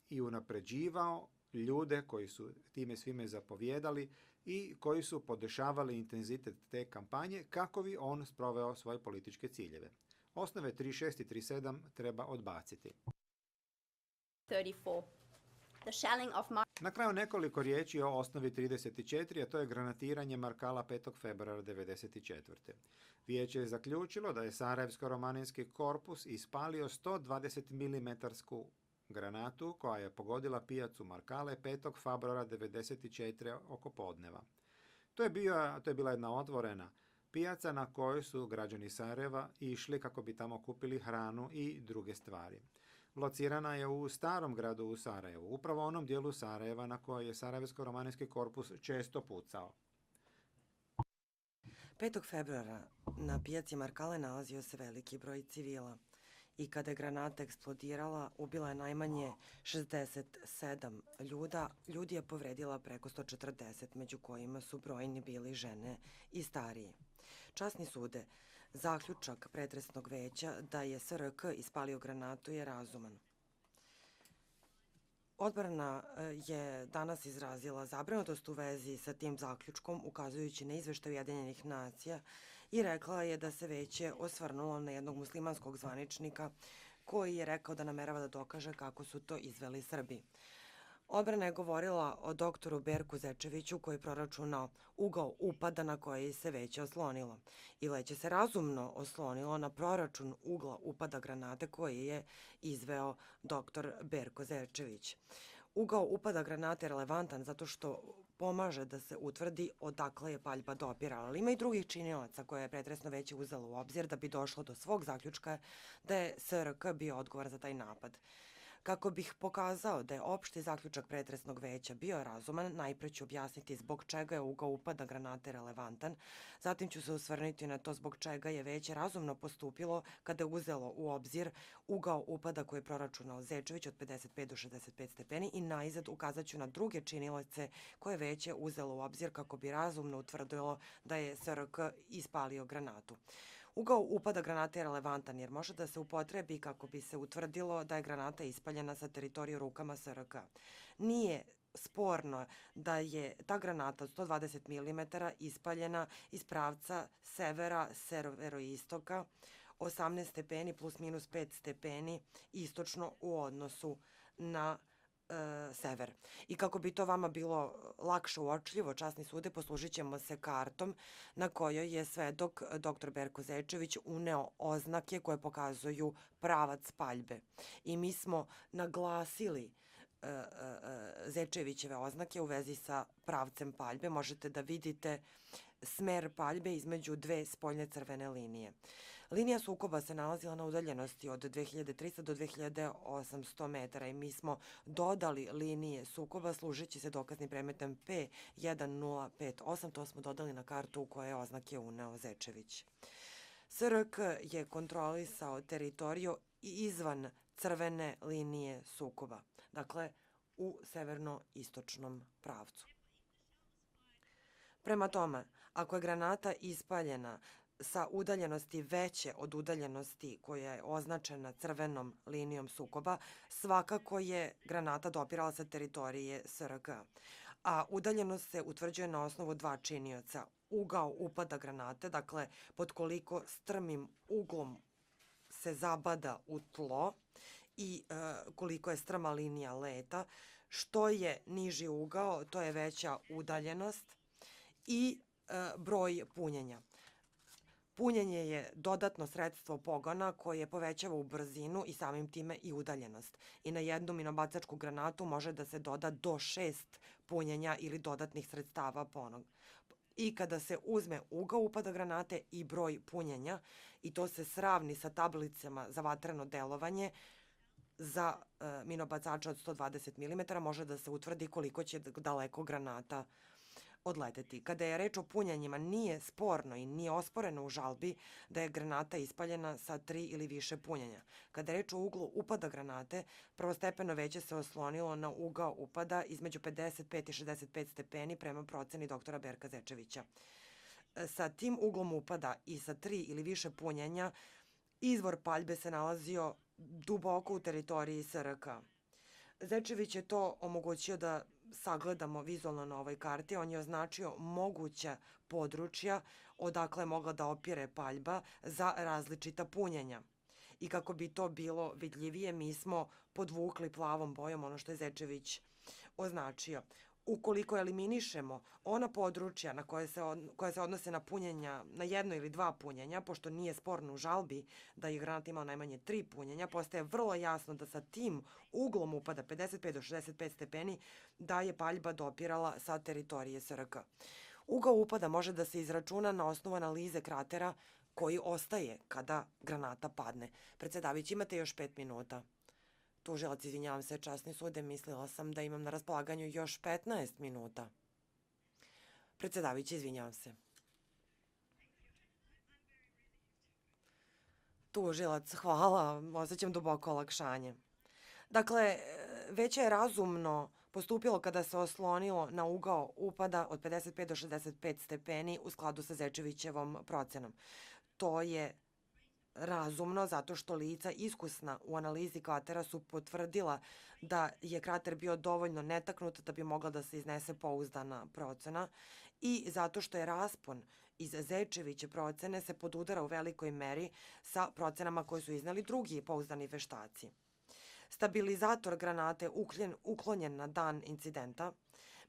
i unapređivao ljude koji su time svime zapovjedali i koji su podešavali intenzitet te kampanje kako bi on sproveo svoje političke ciljeve. Osnove 36 i 37 treba odbaciti. 34. The shelling of Na kraju nekoliko riječi o osnovi 34, a to je granatiranje Markala 5. februara 1994. Vijeće je zaključilo da je Sarajevsko-romaninski korpus ispalio 120 mm granatu koja je pogodila pijacu Markale 5. februara 1994. oko podneva. To je bila jedna otvorena pijaca na kojoj su građani Sarajeva išli kako bi tamo kupili hranu i druge stvari. Locirana je u starom gradu u Sarajevu, upravo onom dijelu Sarajeva na kojoj je Sarajevsko-romaninski korpus često pucao. 5. februara na pijaci Markale nalazio se veliki broj civila i kada je granata eksplodirala, ubila je najmanje 67 ljudi je povredila preko 140, među kojima su brojni bili žene i stariji. Časni sude, zaključak pretresnog veća da je SRK ispalio granatu je razuman. Odbrana je danas izrazila zabrinutost u vezi sa tim zaključkom, ukazujući na izveštaj Ujedinjenih nacija i rekla je da se veće osvrnulo na jednog muslimanskog zvaničnika koji je rekao da namerava da dokaže kako su to izveli Srbi. Odbrana je govorila o doktoru Berku Zečeviću koji je proračunao ugao upada na koji se veće oslonilo. I veće se razumno oslonilo na proračun ugla upada granate koji je izveo doktor Berko Zečević. Ugao upada granate je relevantan zato što pomaže da se utvrdi odakle je paljba dopirala. Ali ima i drugih činilaca koje je pretresno veće uzelo u obzir da bi došlo do svog zaključka da je SRK bio odgovor za taj napad. Kako bih pokazao da je opšti zaključak pretresnog veća bio razuman, najpre ću objasniti zbog čega je ugao upada granate relevantan, zatim ću se osvrnuti na to zbog čega je veće razumno postupilo kada je uzelo u obzir ugao upada koji je proračunao Zečević od 55 do 65 stepeni i najzad ukazat ću na druge činilace koje veće uzelo u obzir kako bi razumno utvrdilo da je SRK ispalio granatu. Ugao upada granate je relevantan jer može da se upotrebi kako bi se utvrdilo da je granata ispaljena sa teritorije rukama SRK. Nije sporno da je ta granata od 120 mm ispaljena iz pravca severoistoka 18 stepeni plus minus 5 stepeni istočno u odnosu na sever. I kako bi to vama bilo lakše uočljivo, časni sude, poslužit ćemo se kartom na kojoj je svedok dr. Berko Zečević uneo oznake koje pokazuju pravac paljbe. I mi smo naglasili Zečevićeve oznake u vezi sa pravcem paljbe. Možete da vidite smer paljbe između dve spoljne crvene linije. Linija sukoba se nalazila na udaljenosti od 2300 do 2800 metara i mi smo dodali linije sukoba služeći se dokaznim predmetom P1058, to smo dodali na kartu u kojoj oznake je uneo Zečević. SRK je kontrolisao teritoriju i izvan crvene linije sukoba, dakle u severno-istočnom pravcu. Prema tome, ako je granata ispaljena sa udaljenosti veće od udaljenosti koja je označena crvenom linijom sukoba, svakako je granata dopirala sa teritorije SRK. A udaljenost se utvrđuje na osnovu dva činioca. Ugao upada granate, dakle pod koliko strmim uglom se zabada u tlo i koliko je strma linija leta. Što je niži ugao, to je veća udaljenost i broj punjenja. Punjenje je dodatno sredstvo pogona koje povećava u brzinu i samim time i udaljenost. I na jednu minobacačku granatu može da se doda do 6 punjenja ili dodatnih sredstava ponog. I kada se uzme ugao upada granate i broj punjenja i to se sravni sa tablicama za vatreno delovanje, za minobacača od 120 mm može da se utvrdi koliko će daleko granata odleteti. Kada je reč o punjenjima, nije sporno i nije osporeno u žalbi da je granata ispaljena sa 3 ili više punjenja. Kada je reč o uglu upada granate, prvostepeno veće se oslonilo na ugao upada između 55 i 65 stepeni prema proceni doktora Berka Zečevića. Sa tim uglom upada i sa 3 ili više punjenja, izvor paljbe se nalazio duboko u teritoriji SRK. Zečević je to omogućio da sagledamo vizualno na ovoj karti. On je označio moguća područja odakle je mogla da opire paljba za različita punjenja. I kako bi to bilo vidljivije, mi smo podvukli plavom bojom ono što je Zečević označio. Ukoliko eliminišemo ona područja na koja se odnose na punjenja, na jedno ili dva punjenja, pošto nije sporno u žalbi da je granat imao najmanje 3 punjenja, postaje vrlo jasno da sa tim uglom upada 55 do 65 stepeni da je paljba dopirala sa teritorije SRK. Ugao upada može da se izračuna na osnovu analize kratera koji ostaje kada granata padne. Predsedavajući, imate još 5 minuta. Tužilac, izvinjavam se, časni sude, mislila sam da imam na raspolaganju još 15 minuta. Predsedavajući, izvinjavam se. Tužilac, hvala, osjećam duboko olakšanje. Dakle, već je razumno postupilo kada se oslonilo na ugao upada od 55 do 65 stepeni u skladu sa Zečevićevom procenom. To je razumno zato što lica iskusna u analizi kratera su potvrdila da je krater bio dovoljno netaknut da bi mogla da se iznese pouzdana procena i zato što je raspon iz Zečeviće procene se podudara u velikoj meri sa procenama koje su iznali drugi pouzdani veštaci. Stabilizator granate uklonjen na dan incidenta,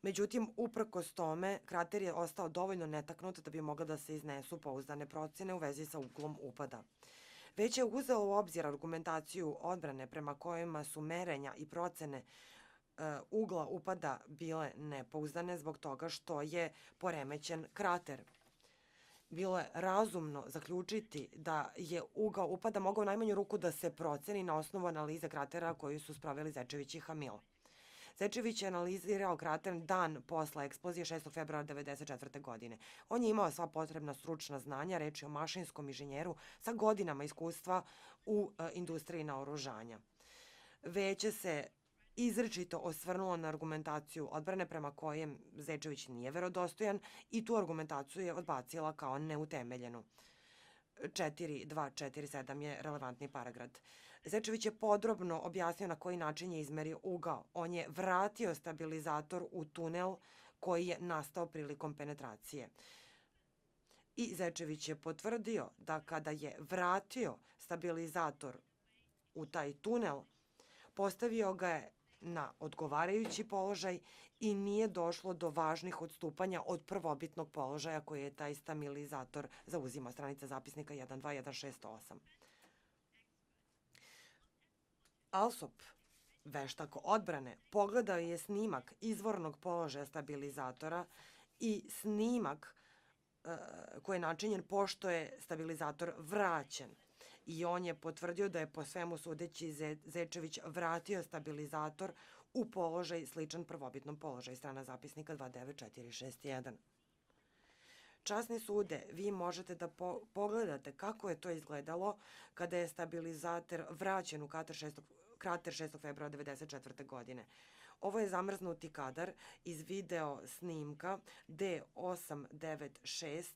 međutim, uprkos tome, krater je ostao dovoljno netaknut da bi mogla da se iznesu pouzdane procene u vezi sa uglom upada. Već je uzelo u obzir argumentaciju odbrane prema kojima su merenja i procene ugla upada bile nepouzdane zbog toga što je poremećen krater. Bilo je razumno zaključiti da je ugao upada mogao najmanju ruku da se proceni na osnovu analize kratera koju su sproveli Zečević i Hamil. Zečević je analizirao krater dan posla eksplozije 6. februara 1994. godine. On je imao sva potrebna stručna znanja, reč je o mašinskom inženjeru sa godinama iskustva u industriji naoružanja. Veće se izričito osvrnulo na argumentaciju odbrane prema kojem Zečević nije verodostojan i tu argumentaciju je odbacila kao neutemeljenu. 4247 je relevantni paragraf. Zečević je podrobno objasnio na koji način je izmerio ugao. On je vratio stabilizator u tunel koji je nastao prilikom penetracije. I Zečević je potvrdio da kada je vratio stabilizator u taj tunel, postavio ga je na odgovarajući položaj i nije došlo do važnih odstupanja od prvobitnog položaja koji je taj stabilizator zauzimao. Stranica zapisnika 12168. Alsop, veštak odbrane, pogledao je snimak izvornog položaja stabilizatora i snimak koji je načinjen pošto je stabilizator vraćen. I on je potvrdio da je po svemu sudeći Zečević vratio stabilizator u položaj sličan prvobitnom položaju. Strana zapisnika 29461. Časni sude, vi možete da pogledate kako je to izgledalo kada je stabilizator vraćen u krater 6. februara 1994. godine. Ovo je zamrznuti kadar iz video snimka D896,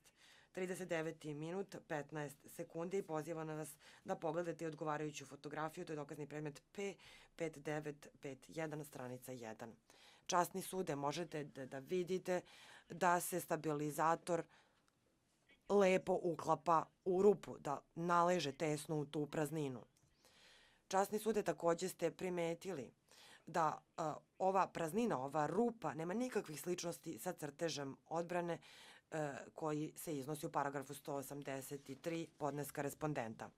39. minut, 15 sekundi i pozivam vas da pogledate odgovarajuću fotografiju, to je dokazni predmet P5951, stranica 1. Časni sude, možete da vidite da se stabilizator lepo uklapa u rupu, da naleže tesno u tu prazninu. Časni sude, takođe ste primetili da ova praznina, ova rupa, nema nikakvih sličnosti sa crtežem odbrane koji se iznosi u paragrafu 183 podneska respondenta.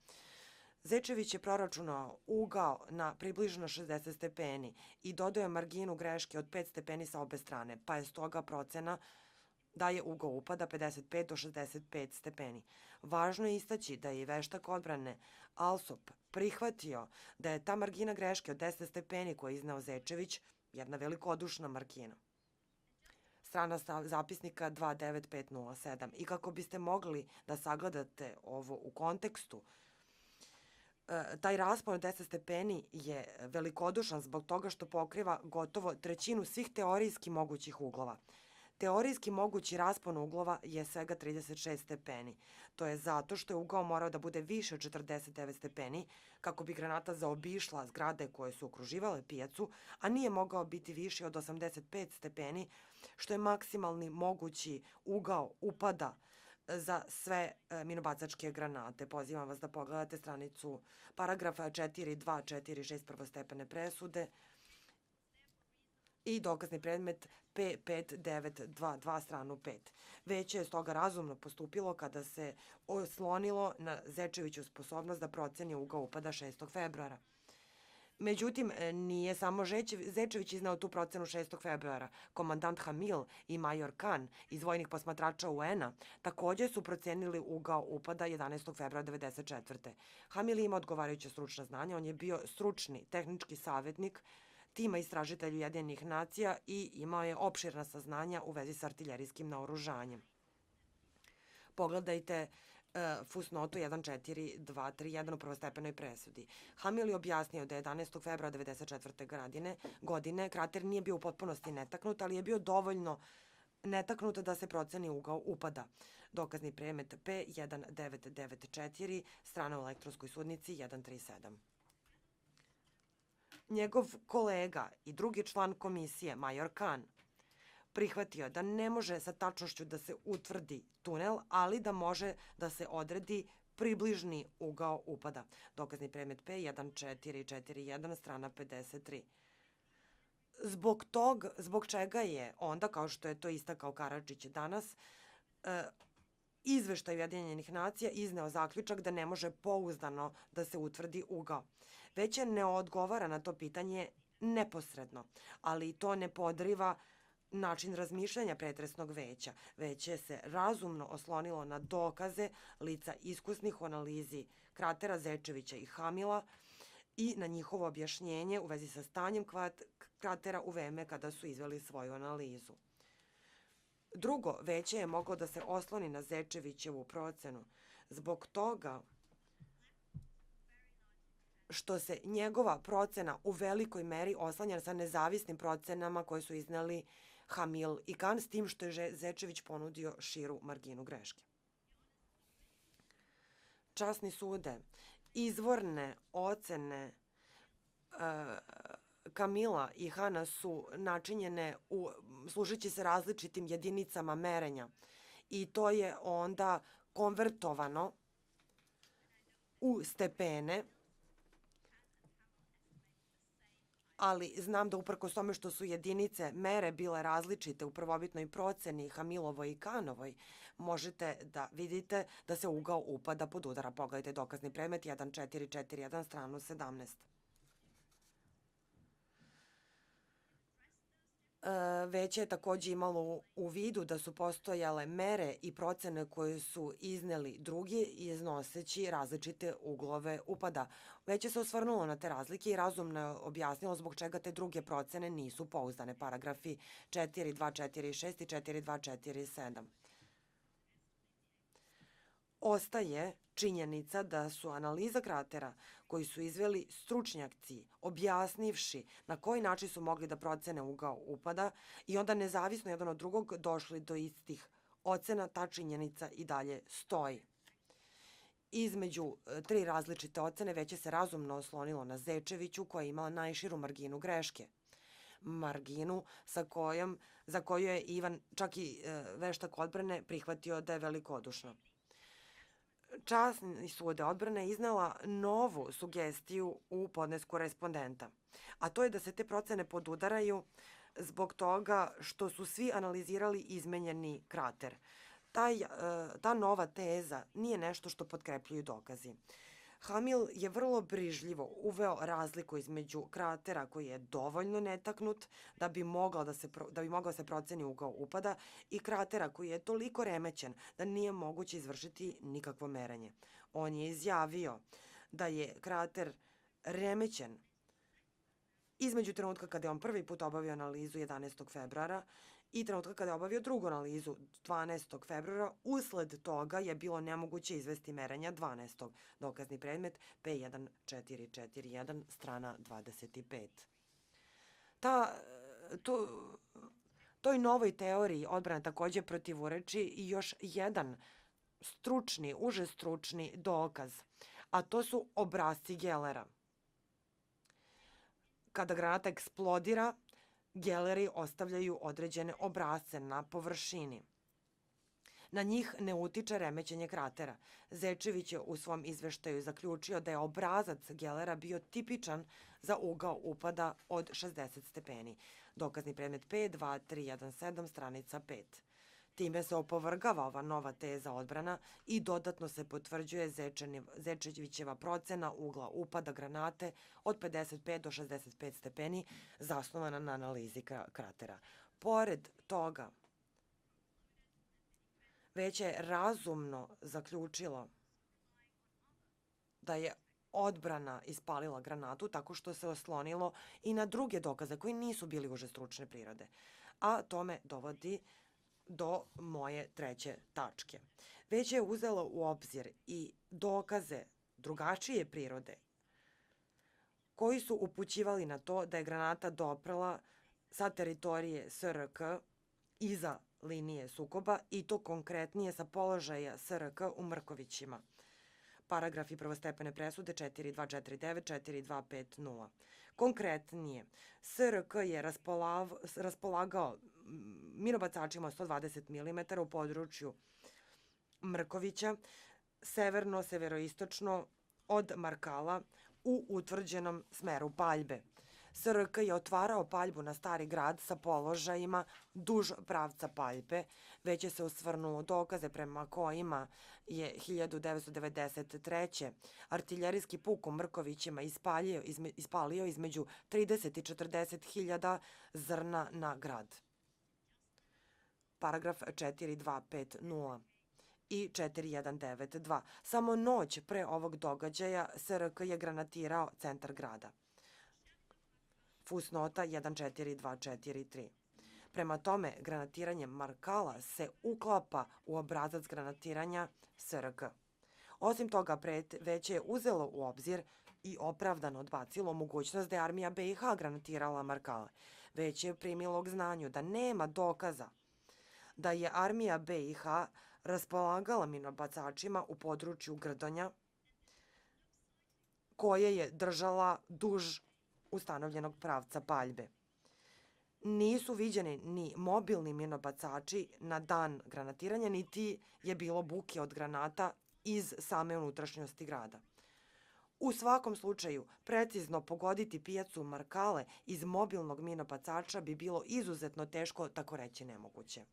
Zečević je proračunao ugao na približno 60 stepeni i dodao je marginu greške od 5 stepeni sa obe strane, pa je stoga procena da je ugao upada 55 do 65 stepeni. Važno je istaći da je veštak odbrane Alsop prihvatio da je ta margina greške od 10 stepeni koju je izneo Zečević jedna velikodušna margina. Strana zapisnika 29507. I kako biste mogli da sagledate ovo u kontekstu, taj raspon od 10 stepeni je velikodušan zbog toga što pokriva gotovo trećinu svih teorijski mogućih uglova. Teorijski mogući raspon uglova je svega 36 stepeni. To je zato što je ugao morao da bude više od 49 stepeni kako bi granata zaobišla zgrade koje su okruživale pijacu, a nije mogao biti viši od 85 stepeni, što je maksimalni mogući ugao upada za sve minobacačke granate. Pozivam vas da pogledate stranicu paragrafa 4246 prvostepene presude i dokazni predmet P5922 stranu 5. Veće je stoga razumno postupilo kada se oslonilo na Zečeviću sposobnost da proceni ugao upada 6. februara. Međutim, nije samo Zečević iznao tu procenu 6. februara. Komandant Hamil i major Kan iz vojnih posmatrača UN-a takođe su procenili ugao upada 11. februara 1994. Hamil ima odgovarajuće stručna znanja, on je bio stručni tehnički savjetnik tima istražitelja Ujedinjenih nacija i imao je opširna saznanja u vezi sa artiljerijskim naoružanjem. Pogledajte fusnotu 14231 u prvostepenoj presudi. Hamil je objasnio da je 11. februara 1994. godine krater nije bio u potpunosti netaknut, ali je bio dovoljno netaknut da se proceni ugao upada. Dokazni predmet P1994, strana u elektronskoj sudnici 137. Njegov kolega i drugi član komisije, major Kan, prihvatio da ne može sa tačnošću da se utvrdi tunel, ali da može da se odredi približni ugao upada. Dokazni predmet P1441, strana 53. Zbog čega je onda, kao što je to istakao Karadžić danas, izveštaj Ujedinjenih nacija izneo zaključak da ne može pouzdano da se utvrdi ugao. Veće ne odgovara na to pitanje neposredno, ali to ne podriva način razmišljanja pretresnog veća. Veće se razumno oslonilo na dokaze lica iskusnih u analizi kratera Zečevića i Hamila i na njihovo objašnjenje u vezi sa stanjem kratera u vreme kada su izveli svoju analizu. Drugo, veće je moglo da se osloni na Zečevićevu procenu zbog toga što se njegova procena u velikoj meri oslanja sa nezavisnim procenama koje su izneli Hamil i Kan, s tim što je Zečević ponudio širu marginu greške. Časni sude, izvorne ocene Kamila i Hana su načinjene služeći se različitim jedinicama merenja i to je onda konvertovano u stepene, ali znam da uprkos tome što su jedinice mere bile različite u prvobitnoj proceni Hamilovoj i Kanovoj, možete da vidite da se ugao upada pod udara. Pogledajte dokazni predmet 1441, stranu 17. Veće je takođe imalo u vidu da su postojale mere i procene koje su izneli drugi iznoseći različite uglove upada. Veće se osvrnulo na te razlike i razumno je objasnilo zbog čega te druge procene nisu pouzdane. Paragrafi 4246 i 4247. Ostaje činjenica da su analiza kratera koji su izveli stručnjaci objasnivši na koji način su mogli da procene ugao upada i onda nezavisno jedan od drugog došli do istih ocena, ta činjenica i dalje stoji. Između tri različite ocene veće se razumno oslonilo na Zečeviću koja je imala najširu marginu greške. Marginu za koju je Ivan, čak i veštak odbrane, prihvatio da je velikodušna. Časni sud odbrane iznela novu sugestiju u podnesku respondenta, a to je da se te procene podudaraju zbog toga što su svi analizirali izmenjeni krater. Ta nova teza nije nešto što potkrepljuju dokazi. Hamil je vrlo brižljivo uveo razliku između kratera koji je dovoljno netaknut da bi mogao da se proceni ugao upada i kratera koji je toliko remećen da nije moguće izvršiti nikakvo merenje. On je izjavio da je krater remećen između trenutka kada je on prvi put obavio analizu 11. februara i trenutka kada je obavio drugu analizu 12. februara. Usled toga je bilo nemoguće izvesti merenja 12. Dokazni predmet P1441, strana 25. Toj novoj teoriji odbrana takođe protivureči i još jedan uže stručni dokaz, a to su obrasci Gellera. Kada granata eksplodira, Gelleri ostavljaju određene obrasce na površini. Na njih ne utiče remećenje kratera. Zečević je u svom izveštaju zaključio da je obrazac Gellera bio tipičan za ugao upada od 60 stepeni. Dokazni predmet P2317, stranica 5. Time se opovrgava ova nova teza odbrana i dodatno se potvrđuje Zečevićeva procena ugla upada granate od 55 do 65 stepeni zasnovana na analizi kratera. Pored toga, već je razumno zaključilo da je odbrana ispalila granatu tako što se oslonilo i na druge dokaze koji nisu bili uže stručne prirode. A to me dovodi do moje treće tačke. Već je uzelo u obzir i dokaze drugačije prirode koji su upućivali na to da je granata doprela sa teritorije SRK iza linije sukoba i to konkretnije sa položaja SRK u Mrkovićima. Paragrafi prvostepene presude 4249, 4250. Konkretnije, SRK je raspolagao minobacačima 120 mm u području Mrkovića, severno-severoistočno od Markala u utvrđenom smeru paljbe. SRK je otvarao paljbu na Stari grad sa položajima duž pravca paljbe, već je se osvrnuo dokaze prema kojima je 1993. artiljerijski puk u Mrkovićima ispalio između 30 i 40 hiljada zrna na grad. Paragraf 4250 i 4192. Samo noć pre ovog događaja SRK je granatirao centar grada. Fusnota 14243. Prema tome, granatiranje Markala se uklapa u obrazac granatiranja SRK. Osim toga, već je uzelo u obzir i opravdano odbacilo mogućnost da je armija BiH granatirala Markale. Već je primilo k znanju da nema dokaza da je armija BiH raspolagala minobacačima u području Grdonja koje je držala duž ustanovljenog pravca paljbe. Nisu viđeni ni mobilni minobacači na dan granatiranja, niti je bilo buke od granata iz same unutrašnjosti grada. U svakom slučaju, precizno pogoditi pijacu Markale iz mobilnog minobacača bi bilo izuzetno teško, tako reći nemoguće.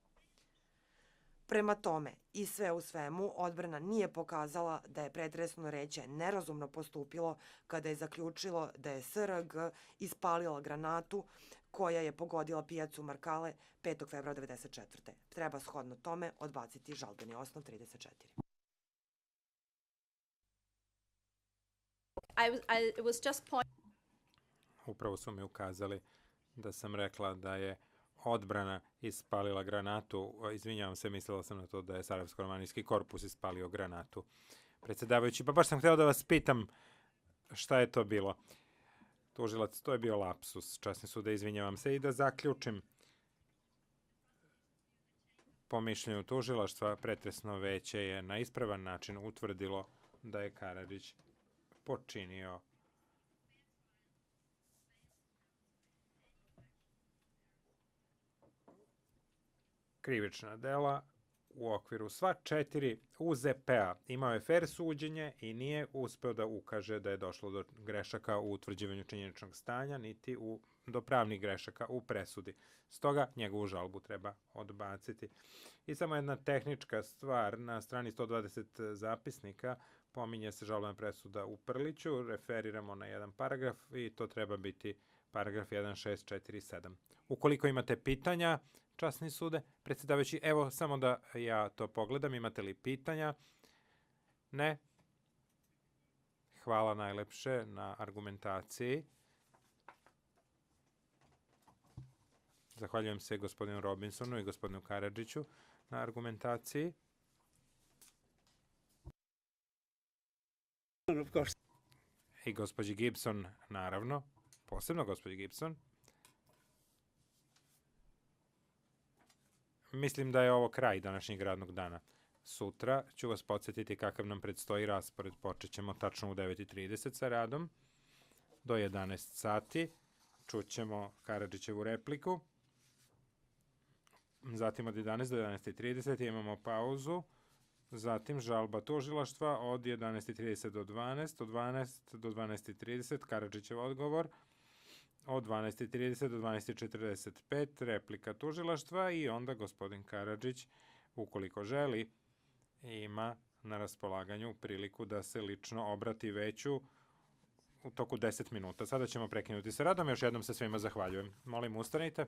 Prema tome, i sve u svemu, odbrana nije pokazala da je pretresno reće nerazumno postupilo kada je zaključilo da je SRG ispalila granatu koja je pogodila pijacu Markale 5. februara 1994. Treba shodno tome odbaciti žalbeni osnov 34. It was just Upravo su mi ukazali da sam rekla da je odbrana ispalila granatu. Izvinjavam se, mislila sam na to da je Sarajevsko-romanijski korpus ispalio granatu. Predsjedavajući, pa baš sam htjela da vas pitam šta je to bilo. Tužilac, to je bio lapsus. Časni sud, izvinjavam se i da zaključim. Po mišljenju tužilaštva, pretresno veće je na ispravan način utvrdilo da je Karadžić počinio krivična dela u okviru sva 4 UZP-a. Imao je fer suđenje i nije uspeo da ukaže da je došlo do grešaka u utvrđivanju činjeničnog stanja, niti do pravnih grešaka u presudi. Stoga njegovu žalbu treba odbaciti. I samo jedna tehnička stvar, na strani 120 zapisnika pominje se žalbena presuda u Prliću, referiramo na jedan paragraf i to treba biti paragraf 1647. Ukoliko imate pitanja, časni sude, predsjedavajući, evo samo da ja to pogledam, imate li pitanja? Ne? Hvala najlepše na argumentaciji. Zahvaljujem se gospodinu Robinsonu i gospodinu Karadžiću na argumentaciji. Of course. I gospođi Gibson, naravno, posebno gospođi Gibson. Mislim da je ovo kraj današnjeg radnog dana. Sutra ću vas podsjetiti kakav nam predstoji raspored. Počet ćemo tačno u 9:30 sa radom. Do 11 sati čućemo Karadžićevu repliku. zatim od 11 do 11:30 imamo pauzu, zatim žalba tužilaštva od 11:30 do 12, od 12 do 12:30 Karadžićev odgovor, od 12:30 do 12:45 replika tužilaštva i onda gospodin Karadžić, ukoliko želi, ima na raspolaganju priliku da se lično obrati veću u toku 10 minuta. Sada ćemo prekinuti sa radom. Još jednom se svima zahvaljujem. Molim, ustanite.